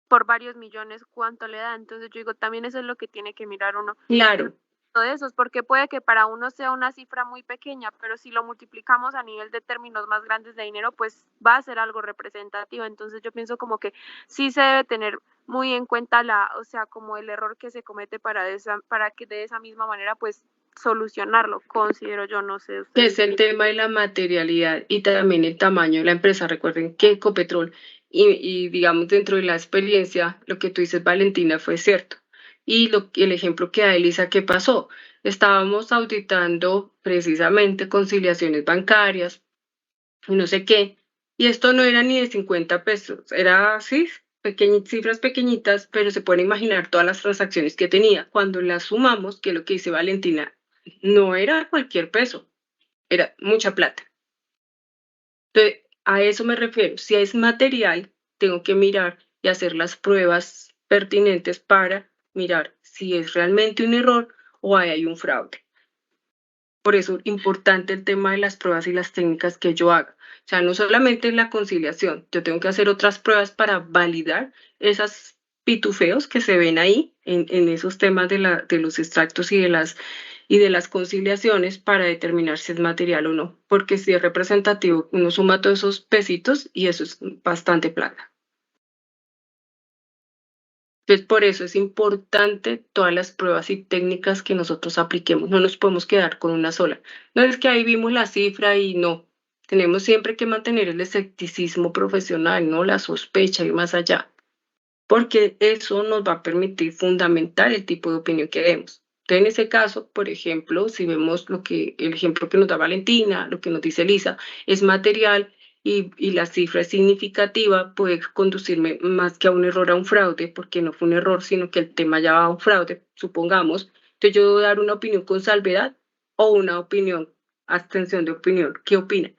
por varios millones, ¿cuánto le da? Entonces yo digo, también eso es lo que tiene que mirar uno Claro, de esos, porque puede que para uno sea una cifra muy pequeña, pero si lo multiplicamos a nivel de términos más grandes de dinero, pues va a ser algo representativo. Entonces yo pienso como que sí se debe tener muy en cuenta o sea, como el error que se comete para que de esa misma manera, pues solucionarlo, considero yo, no sé que ustedes. es el tema de la materialidad y también el tamaño de la empresa. Recuerden que Ecopetrol y digamos dentro de la experiencia, lo que tú dices, Valentina, fue cierto. Y el ejemplo que da Elisa, ¿qué pasó? Estábamos auditando precisamente conciliaciones bancarias y no sé qué, y esto no era ni de 50 pesos, era así, cifras pequeñitas, pero se pueden imaginar todas las transacciones que tenía. Cuando las sumamos, que es lo que dice Valentina, no era cualquier peso, era mucha plata. Entonces, a eso me refiero. Si es material, tengo que mirar y hacer las pruebas pertinentes para mirar si es realmente un error o hay un fraude. Por eso es importante el tema de las pruebas y las técnicas que yo haga. O sea, no solamente la conciliación, yo tengo que hacer otras pruebas para validar esas pitufeos que se ven ahí en esos temas de los extractos y de las conciliaciones para determinar si es material o no. Porque si es representativo, uno suma todos esos pesitos y eso es bastante plata. Entonces, por eso es importante todas las pruebas y técnicas que nosotros apliquemos. No nos podemos quedar con una sola. No es que ahí vimos la cifra y no. Tenemos siempre que mantener el escepticismo profesional, no la sospecha y más allá, porque eso nos va a permitir fundamentar el tipo de opinión que demos. Entonces, en ese caso, por ejemplo, si vemos el ejemplo que nos da Valentina, lo que nos dice Elisa, es material y la cifra es significativa, puede conducirme más que a un error, a un fraude, porque no fue un error, sino que el tema ya va a un fraude, supongamos. Entonces, yo debo dar una opinión con salvedad o una opinión, abstención de opinión. ¿Qué opina?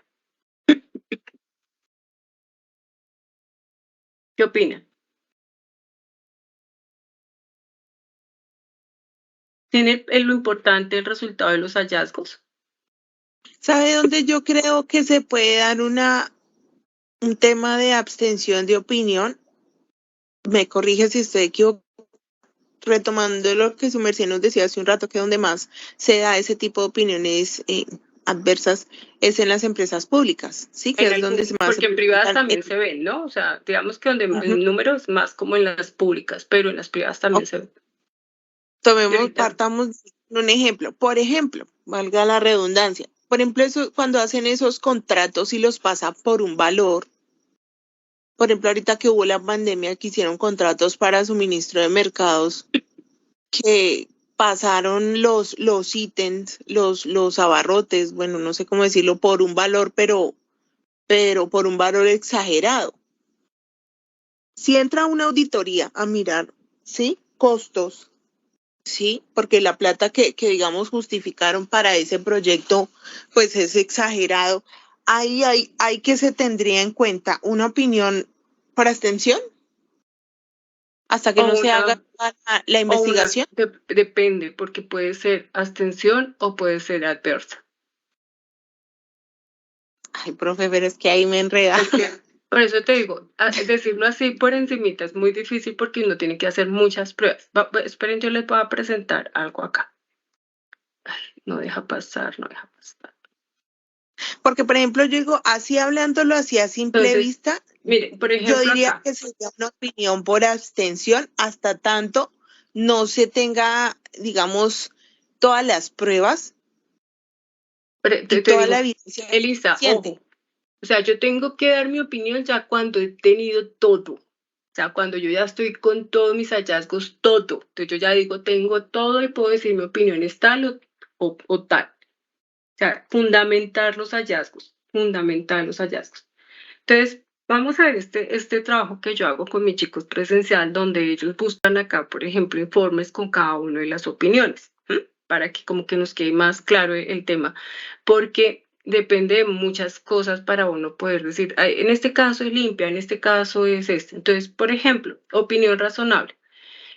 ¿Qué opinan? ¿Tiene lo importante el resultado de los hallazgos? ¿Sabe dónde yo creo que se puede dar un tema de abstención de opinión? Me corrige si estoy equivocado. Retomando lo que su merced nos decía hace un rato, que donde más se da ese tipo de opiniones adversas es en las empresas públicas, ¿sí? Que es donde más porque en privadas también se ven, ¿no? O sea, digamos que donde el número es más como en las públicas, pero en las privadas también se ven. Partamos de un ejemplo. Por ejemplo, valga la redundancia. Por ejemplo, eso, cuando hacen esos contratos y los pasa por un valor. Por ejemplo, ahorita que hubo la pandemia, que hicieron contratos para suministro de mercados, que pasaron los ítems, los abarrotes, bueno, no sé cómo decirlo, por un valor, pero por un valor exagerado. Si entra una auditoría a mirar, ¿sí? Costos, ¿sí? Porque la plata que digamos justificaron para ese proyecto, pues es exagerado. Ahí hay que se tendría en cuenta una opinión por abstención hasta que no se haga la investigación. Depende, porque puede ser abstención o puede ser adversa. Ay, profe, pero es que ahí me enreda. Por eso te digo, decirlo así por encimita es muy difícil porque uno tiene que hacer muchas pruebas. Esperen, yo les voy a presentar algo acá. Ay, no deja pasar. Porque, por ejemplo, yo digo, así hablándolo así a simple vista, mire, por ejemplo, yo diría acá, que sería una opinión por abstención hasta tanto no se tenga, digamos, todas las pruebas y toda la evidencia. Elisa, ojo, o sea, yo tengo que dar mi opinión ya cuando he tenido todo. O sea, cuando yo ya estoy con todos mis hallazgos, todo. Entonces yo ya digo, tengo todo y puedo decir mi opinión es tal o tal. O sea, fundamentar los hallazgos. Entonces, vamos a ver este trabajo que yo hago con mis chicos presencial, donde ellos buscan acá, por ejemplo, informes con cada uno de las opiniones, para que como que nos quede más claro el tema, porque depende de muchas cosas para uno poder decir, en este caso es limpia, en este caso es este. Entonces, por ejemplo, opinión razonable.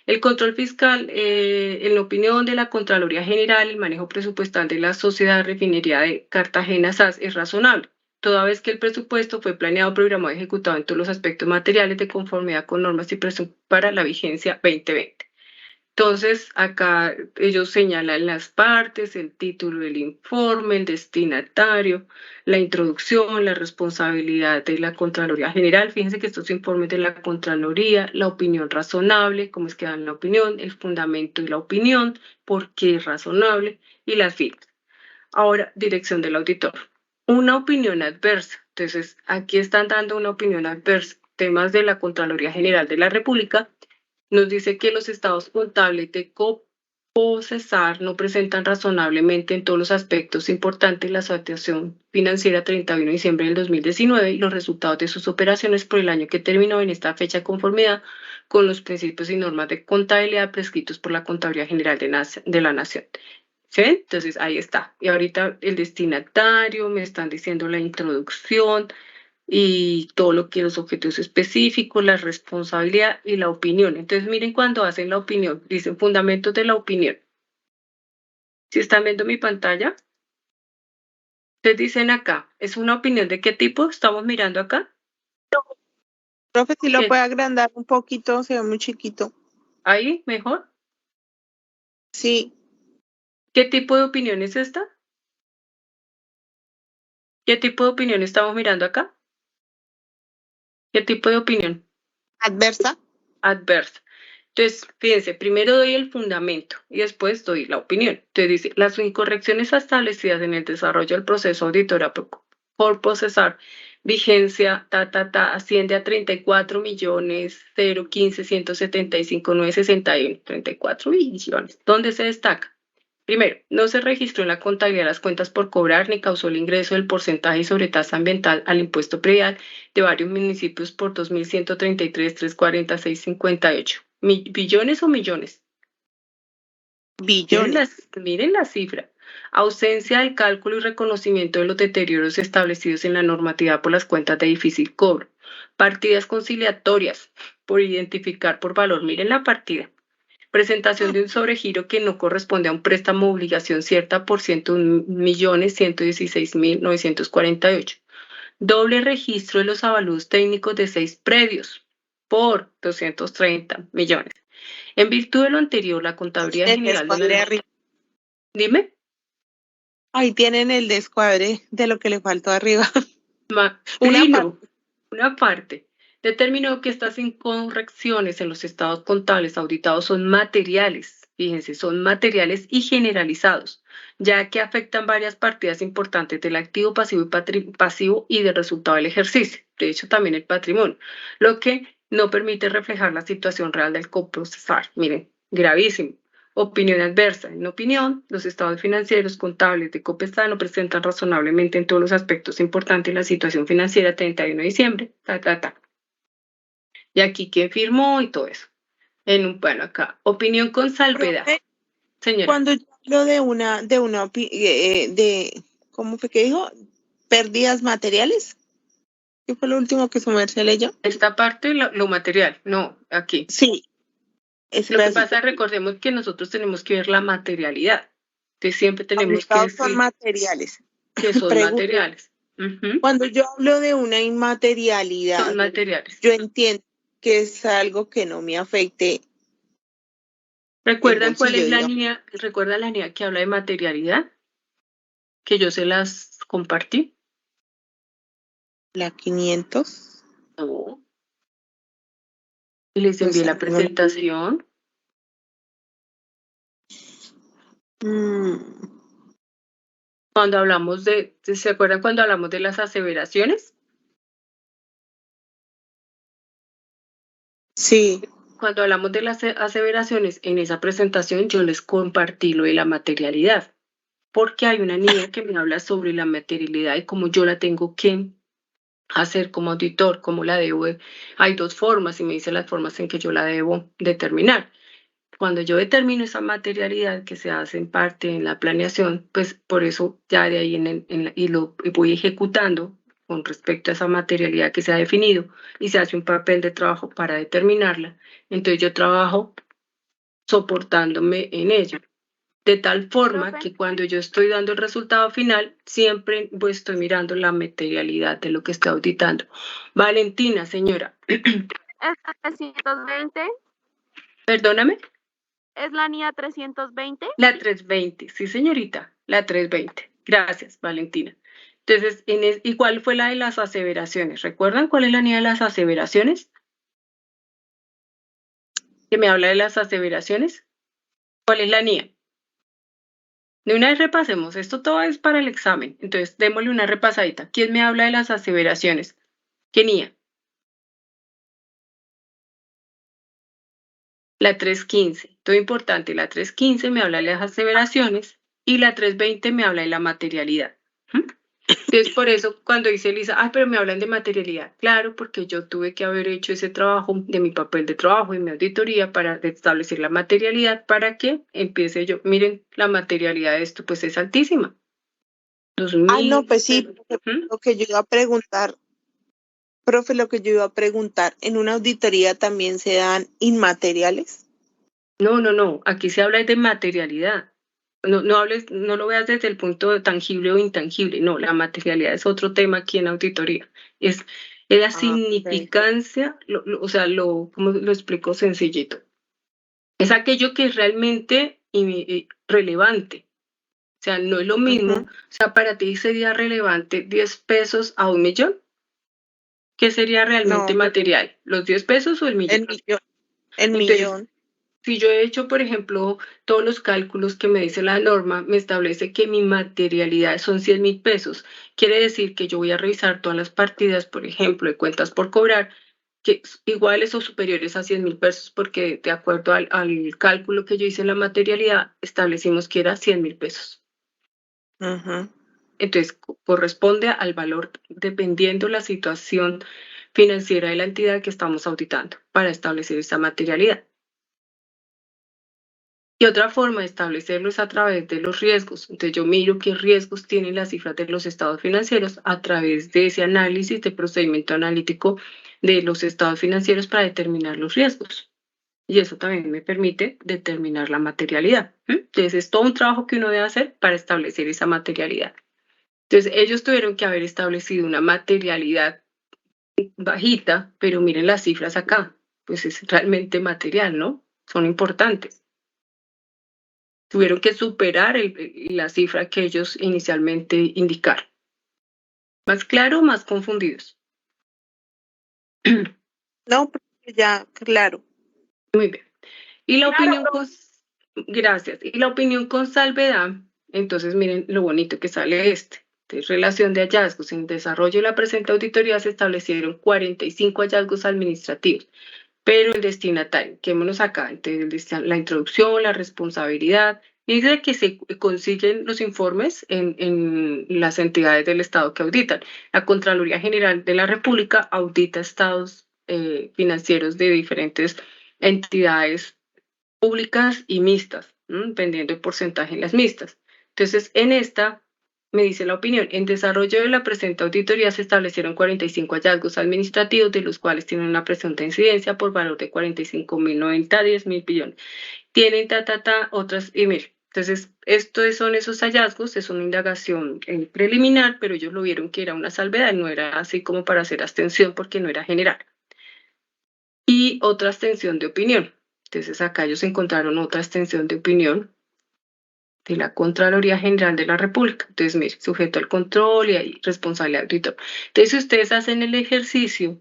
El control fiscal, en la opinión de la Contraloría General, el manejo presupuestal de la Sociedad Refinería de Cartagena SAS es razonable, toda vez que el presupuesto fue planeado, programado y ejecutado en todos los aspectos materiales de conformidad con normas y presupuesto para la vigencia 2020. Entonces, acá ellos señalan las partes, el título del informe, el destinatario, la introducción, la responsabilidad de la Contraloría General. Fíjense que estos informes de la Contraloría, la opinión razonable, cómo es que dan la opinión, el fundamento de la opinión, por qué es razonable y las firmas. Ahora, dirección del auditor. Una opinión adversa. Entonces, aquí están dando una opinión adversa. Temas de la Contraloría General de la República. Nos dice que los estados contables de Coposesar no presentan razonablemente en todos los aspectos importantes la situación financiera 31 de diciembre del 2019 y los resultados de sus operaciones por el año que terminó en esta fecha de conformidad con los principios y normas de contabilidad prescritos por la Contraloría General de la Nación. ¿Sí? Entonces ahí está. Y ahorita el destinatario, me están diciendo la introducción, y todo lo que los objetivos específicos, la responsabilidad y la opinión. Entonces, miren cuando hacen la opinión, dicen fundamentos de la opinión. Si están viendo mi pantalla, ustedes dicen acá, ¿es una opinión de qué tipo estamos mirando acá? Profe, si lo puede agrandar un poquito, se ve muy chiquito. ¿Ahí? ¿Mejor? Sí. ¿Qué tipo de opinión es esta? ¿Qué tipo de opinión estamos mirando acá? ¿Qué tipo de opinión? Adversa. Adversa. Entonces, fíjense, primero doy el fundamento y después doy la opinión. Entonces dice, las incorrecciones establecidas en el desarrollo del proceso auditor por procesar vigencia, asciende a 34.015.175.961. 34 billones. ¿Dónde se destaca? Primero, no se registró en la contabilidad de las cuentas por cobrar ni causó el ingreso del porcentaje sobre tasa ambiental al impuesto predial de varios municipios por 2.133.346.58. ¿Billones o millones? Billones. Miren la cifra. Ausencia del cálculo y reconocimiento de los deterioros establecidos en la normativa por las cuentas de difícil cobro. Partidas conciliatorias por identificar por valor. Miren la partida. Presentación de un sobregiro que no corresponde a un préstamo o obligación cierta por 101.116.948. Doble registro de los avalúos técnicos de 6 predios por 230 millones. En virtud de lo anterior, la Contaduría El General de descuadre la... arriba. Dime. Ahí tienen el descuadre de lo que le faltó arriba. Una parte. Determinó que estas incorrecciones en los estados contables auditados son materiales, fíjense, son materiales y generalizados, ya que afectan varias partidas importantes del activo, pasivo y del resultado del ejercicio, de hecho también el patrimonio, lo que no permite reflejar la situación real del coprocesar. Miren, gravísimo. Opinión adversa. En opinión, los estados financieros contables de Copesa no presentan razonablemente en todos los aspectos importantes la situación financiera 31 de diciembre. Y aquí quién firmó y todo eso. Bueno, acá, opinión con salvedad. Profe, Señora, cuando yo hablo ¿cómo fue que dijo? Pérdidas materiales. ¿Qué fue lo último que su merced leyó? esta parte, lo material, no, aquí. Sí. Lo que pasa, recordemos que nosotros tenemos que ver la materialidad. Entonces siempre tenemos que decir son materiales. que son materiales. Cuando yo hablo de una inmaterialidad, Son materiales. yo entiendo que es algo que no me afecte. ¿Recuerdan cuál es la niña? ¿Recuerdan la niña que habla de materialidad? Que yo se las compartí. La 500. No. Y les envié la presentación. Cuando hablamos ¿se acuerdan cuando hablamos de las aseveraciones? Sí. Cuando hablamos de las aseveraciones, en esa presentación yo les compartí lo de la materialidad, porque hay una niña que me habla sobre la materialidad y cómo yo la tengo que hacer como auditor, cómo la debo. Hay 2 formas y me dice las formas en que yo la debo determinar. Cuando yo determino esa materialidad que se hace en parte en la planeación, pues por eso ya de ahí y lo voy ejecutando con respecto a esa materialidad que se ha definido y se hace un papel de trabajo para determinarla. Entonces yo trabajo soportándome en ello. De tal forma que cuando yo estoy dando el resultado final, siempre pues, estoy mirando la materialidad de lo que estoy auditando. Valentina, señora. ¿Es la 320? Perdóname. ¿Es la NIA 320? La 320, sí, señorita, la 320. Gracias, Valentina. Entonces, ¿y cuál fue la de las aseveraciones? ¿Recuerdan cuál es la NIA de las aseveraciones? ¿Que me habla de las aseveraciones? ¿Cuál es la NIA? De una vez repasemos, esto todo es para el examen, entonces démosle una repasadita. ¿Quién me habla de las aseveraciones? ¿Qué NIA? La 315, todo importante, la 315 me habla de las aseveraciones y la 320 me habla de la materialidad. Entonces, por eso cuando dice Elisa, pero me hablan de materialidad, claro, porque yo tuve que haber hecho ese trabajo de mi papel de trabajo y mi auditoría para establecer la materialidad para que empiece yo. Miren, la materialidad de esto pues es altísima. 2000, no, pues sí, lo que yo iba a preguntar, profe, ¿en una auditoría también se dan inmateriales? No, aquí se habla de materialidad. No lo veas desde el punto tangible o intangible, no, la materialidad es otro tema aquí en auditoría. Es la significancia, ¿cómo lo explico sencillito? Es aquello que es realmente relevante. O sea, no es lo mismo, o sea, para ti sería relevante 10 pesos a 1 millón. ¿Qué sería realmente material? ¿Los 10 pesos o el millón? El millón. Si yo he hecho, por ejemplo, todos los cálculos que me dice la norma, me establece que mi materialidad son 100.000 pesos. Quiere decir que yo voy a revisar todas las partidas, por ejemplo, de cuentas por cobrar, que iguales o superiores a 100.000 pesos, porque de acuerdo al cálculo que yo hice en la materialidad, establecimos que era 100.000 pesos. Entonces, corresponde al valor dependiendo la situación financiera de la entidad que estamos auditando para establecer esa materialidad. Y otra forma de establecerlo es a través de los riesgos. Entonces yo miro qué riesgos tienen las cifras de los estados financieros a través de ese análisis de procedimiento analítico de los estados financieros para determinar los riesgos. Y eso también me permite determinar la materialidad. Entonces es todo un trabajo que uno debe hacer para establecer esa materialidad. Entonces ellos tuvieron que haber establecido una materialidad bajita, pero miren las cifras acá, pues es realmente material, ¿no? Son importantes. Tuvieron que superar la cifra que ellos inicialmente indicaron. ¿Más claro o más confundidos? No, pero ya, claro. Muy bien. Y la Claro, opinión con... Gracias. Y la opinión con salvedad, entonces miren lo bonito que sale este. De relación de hallazgos en desarrollo de la presente auditoría se establecieron 45 hallazgos administrativos, pero el destinatario, quedémonos acá, entonces la introducción, la responsabilidad, y dice que se consiguen los informes en las entidades del Estado que auditan. La Contraloría General de la República audita estados financieros de diferentes entidades públicas y mixtas, dependiendo del porcentaje en las mixtas. Entonces, en esta me dice la opinión, en desarrollo de la presente auditoría se establecieron 45 hallazgos administrativos, de los cuales tienen una presunta incidencia por valor de 45.090, 10.000 billones. Tienen otras, y mire, entonces, estos son esos hallazgos, es una indagación preliminar, pero ellos lo vieron que era una salvedad, no era así como para hacer abstención porque no era general. Y otra abstención de opinión. Entonces acá ellos encontraron otra extensión de opinión de la Contraloría General de la República. Entonces, mire, sujeto al control y ahí responsable auditor. Entonces, si ustedes hacen el ejercicio,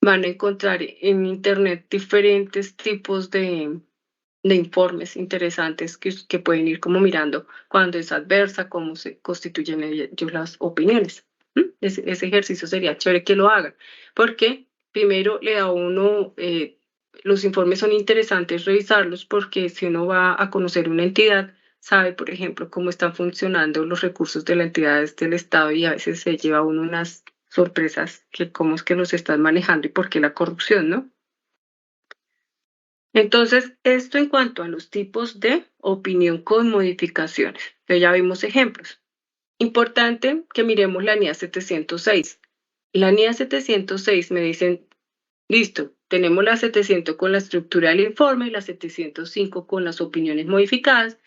van a encontrar en Internet diferentes tipos de informes interesantes que pueden ir como mirando cuando es adversa, cómo se constituyen ellos las opiniones. Ese ejercicio sería chévere que lo hagan, porque primero le da a uno... los informes son interesantes revisarlos porque si uno va a conocer una entidad, sabe, por ejemplo, cómo están funcionando los recursos de las entidades del Estado y a veces se lleva uno unas sorpresas que cómo es que los están manejando y por qué la corrupción, ¿no? Entonces, esto en cuanto a los tipos de opinión con modificaciones. Entonces, ya vimos ejemplos. Importante que miremos la NIA 706. La NIA 706 me dicen, listo, tenemos la 700 con la estructura del informe y la 705 con las opiniones modificadas,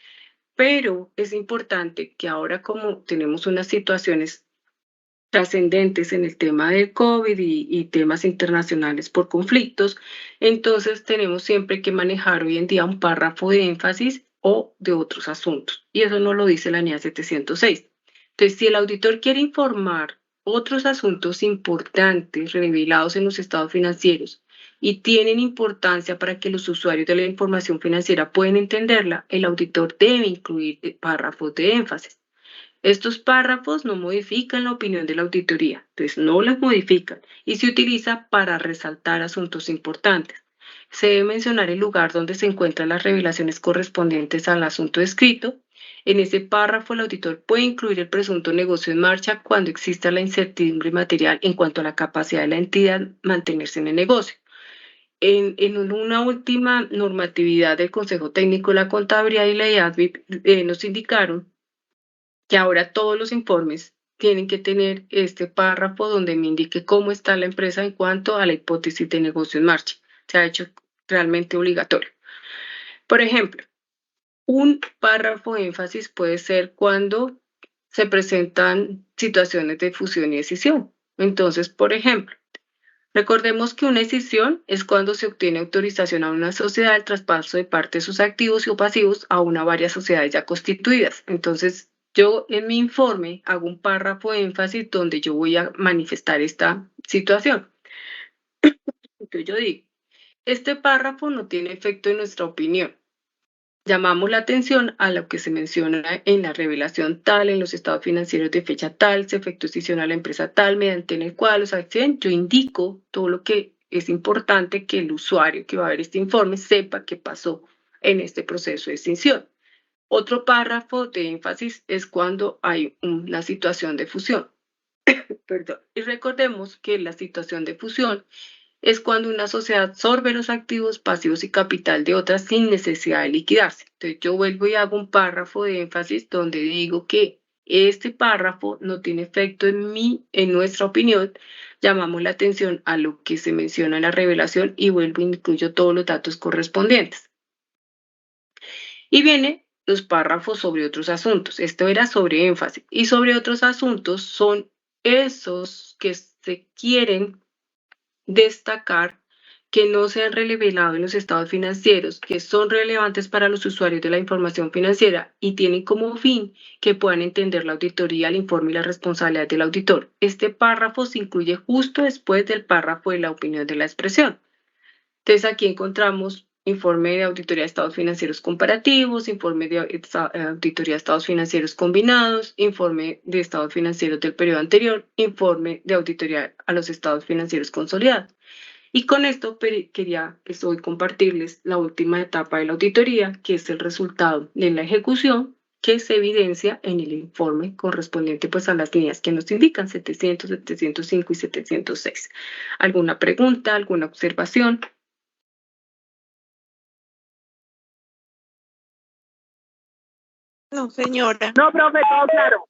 pero es importante que ahora como tenemos unas situaciones trascendentes en el tema del COVID y temas internacionales por conflictos, entonces tenemos siempre que manejar hoy en día un párrafo de énfasis o de otros asuntos, y eso no lo dice la NIA 706. Entonces, si el auditor quiere informar otros asuntos importantes revelados en los estados financieros y tienen importancia para que los usuarios de la información financiera puedan entenderla, el auditor debe incluir párrafos de énfasis. Estos párrafos no modifican la opinión de la auditoría, entonces no las modifican y se utiliza para resaltar asuntos importantes. Se debe mencionar el lugar donde se encuentran las revelaciones correspondientes al asunto descrito. En ese párrafo, el auditor puede incluir el presunto negocio en marcha cuando exista la incertidumbre material en cuanto a la capacidad de la entidad mantenerse en el negocio. En una última normatividad del Consejo Técnico de la Contabilidad y la IADVIP nos indicaron que ahora todos los informes tienen que tener este párrafo donde me indique cómo está la empresa en cuanto a la hipótesis de negocio en marcha. Se ha hecho realmente obligatorio. Por ejemplo, un párrafo de énfasis puede ser cuando se presentan situaciones de fusión y escisión. Entonces, por ejemplo, recordemos que una escisión es cuando se obtiene autorización a una sociedad al traspaso de parte de sus activos o pasivos a una o varias sociedades ya constituidas. Entonces, yo en mi informe hago un párrafo de énfasis donde yo voy a manifestar esta situación. Entonces yo digo, este párrafo no tiene efecto en nuestra opinión. Llamamos la atención a lo que se menciona en la revelación tal, en los estados financieros de fecha tal, se efectuó escisión a la empresa tal, mediante el cual, o sea, yo indico todo lo que es importante que el usuario que va a ver este informe sepa qué pasó en este proceso de extinción. Otro párrafo de énfasis es cuando hay una situación de fusión. Perdón. Y recordemos que la situación de fusión es cuando una sociedad absorbe los activos, pasivos y capital de otras sin necesidad de liquidarse. Entonces yo vuelvo y hago un párrafo de énfasis donde digo que este párrafo no tiene efecto en nuestra opinión. Llamamos la atención a lo que se menciona en la revelación y vuelvo e incluyo todos los datos correspondientes. Y viene los párrafos sobre otros asuntos. Esto era sobre énfasis. Y sobre otros asuntos son esos que se quieren destacar, que no se han revelado en los estados financieros, que son relevantes para los usuarios de la información financiera y tienen como fin que puedan entender la auditoría, el informe y la responsabilidad del auditor. Este párrafo se incluye justo después del párrafo de la opinión de la expresión. Entonces aquí encontramos informe de auditoría de estados financieros comparativos, informe de auditoría de estados financieros combinados, informe de estados financieros del periodo anterior, informe de auditoría a los estados financieros consolidados. Y con esto quería hoy compartirles la última etapa de la auditoría, que es el resultado de la ejecución, que se evidencia en el informe correspondiente pues a las líneas que nos indican 700, 705 y 706. ¿Alguna pregunta, alguna observación? No, señora. No, profe, todo claro.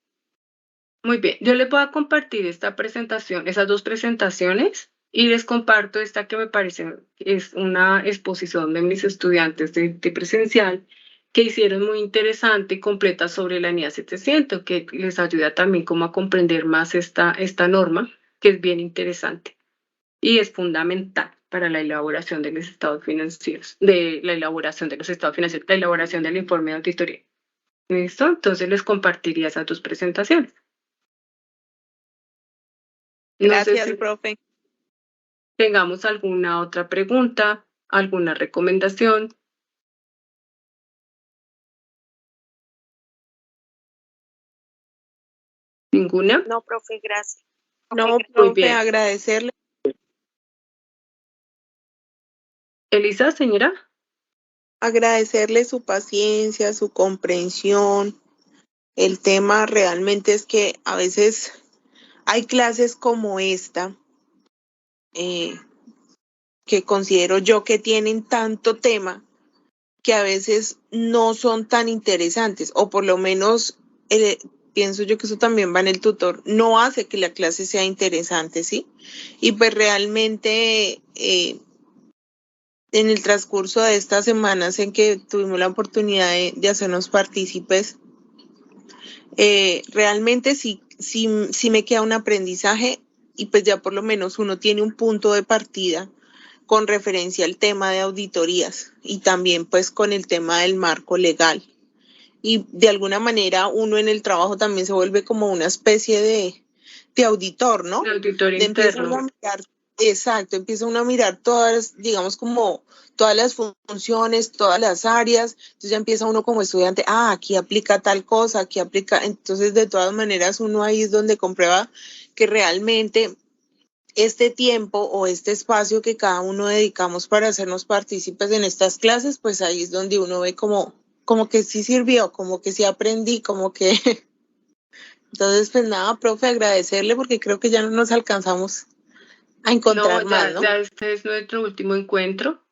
Muy bien, yo les voy a compartir esta presentación, esas dos presentaciones, y les comparto esta que me parece es una exposición de mis estudiantes de presencial que hicieron muy interesante y completa sobre la NIA 700, que les ayuda también como a comprender más esta norma, que es bien interesante y es fundamental para la elaboración de los estados financieros, la elaboración del informe de auditoría. ¿Listo? Entonces les compartiría esas dos presentaciones. Gracias, No sé si profe. tengamos alguna otra pregunta, alguna recomendación. ¿Ninguna? No, profe, gracias. No, Muy profe, bien. agradecerle. Elisa, señora. Agradecerle su paciencia, su comprensión. El tema realmente es que a veces hay clases como esta que considero yo que tienen tanto tema que a veces no son tan interesantes, o por lo menos pienso yo que eso también va en el tutor, no hace que la clase sea interesante, ¿sí? Y pues realmente en el transcurso de estas semanas en que tuvimos la oportunidad de hacernos partícipes, realmente sí me queda un aprendizaje y pues ya por lo menos uno tiene un punto de partida con referencia al tema de auditorías y también pues con el tema del marco legal. Y de alguna manera uno en el trabajo también se vuelve como una especie de auditor, ¿no? El auditor Empieza uno interno. a mirar, exacto, empieza uno a mirar todas, digamos como todas las funciones, todas las áreas, entonces ya empieza uno como estudiante, aquí aplica tal cosa, aquí aplica, entonces de todas maneras uno ahí es donde comprueba que realmente este tiempo o este espacio que cada uno dedicamos para hacernos partícipes en estas clases, pues ahí es donde uno ve como que sí sirvió, como que sí aprendí, como que... Entonces, pues nada, profe, agradecerle porque creo que ya no nos alcanzamos a encontrar más, ¿no? Ya este es nuestro último encuentro.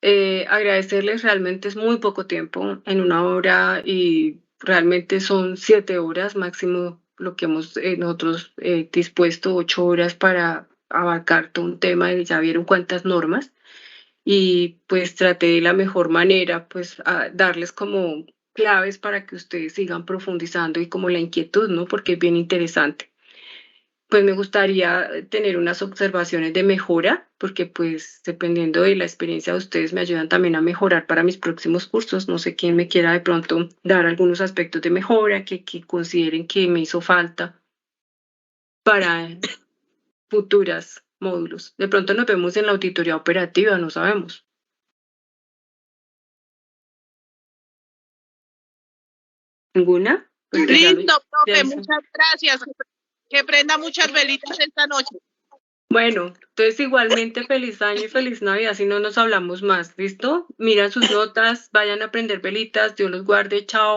Agradecerles, realmente es muy poco tiempo, en 1 hora, y realmente son 7 horas máximo lo que hemos nosotros dispuesto, 8 horas para abarcar todo un tema, y ya vieron cuántas normas, y pues traté de la mejor manera pues a darles como claves para que ustedes sigan profundizando y como la inquietud, ¿no? Porque es bien interesante. Pues me gustaría tener unas observaciones de mejora, porque pues dependiendo de la experiencia de ustedes me ayudan también a mejorar para mis próximos cursos. No sé quién me quiera de pronto dar algunos aspectos de mejora que consideren que me hizo falta para futuras módulos. De pronto nos vemos en la auditoría operativa, no sabemos. ¿Ninguna? Pues Lindo, profe, Jason. muchas gracias. Que prenda muchas velitas esta noche. Bueno, entonces igualmente feliz año y feliz Navidad, si no nos hablamos más, ¿listo? Miran sus notas, vayan a prender velitas, Dios los guarde, chao.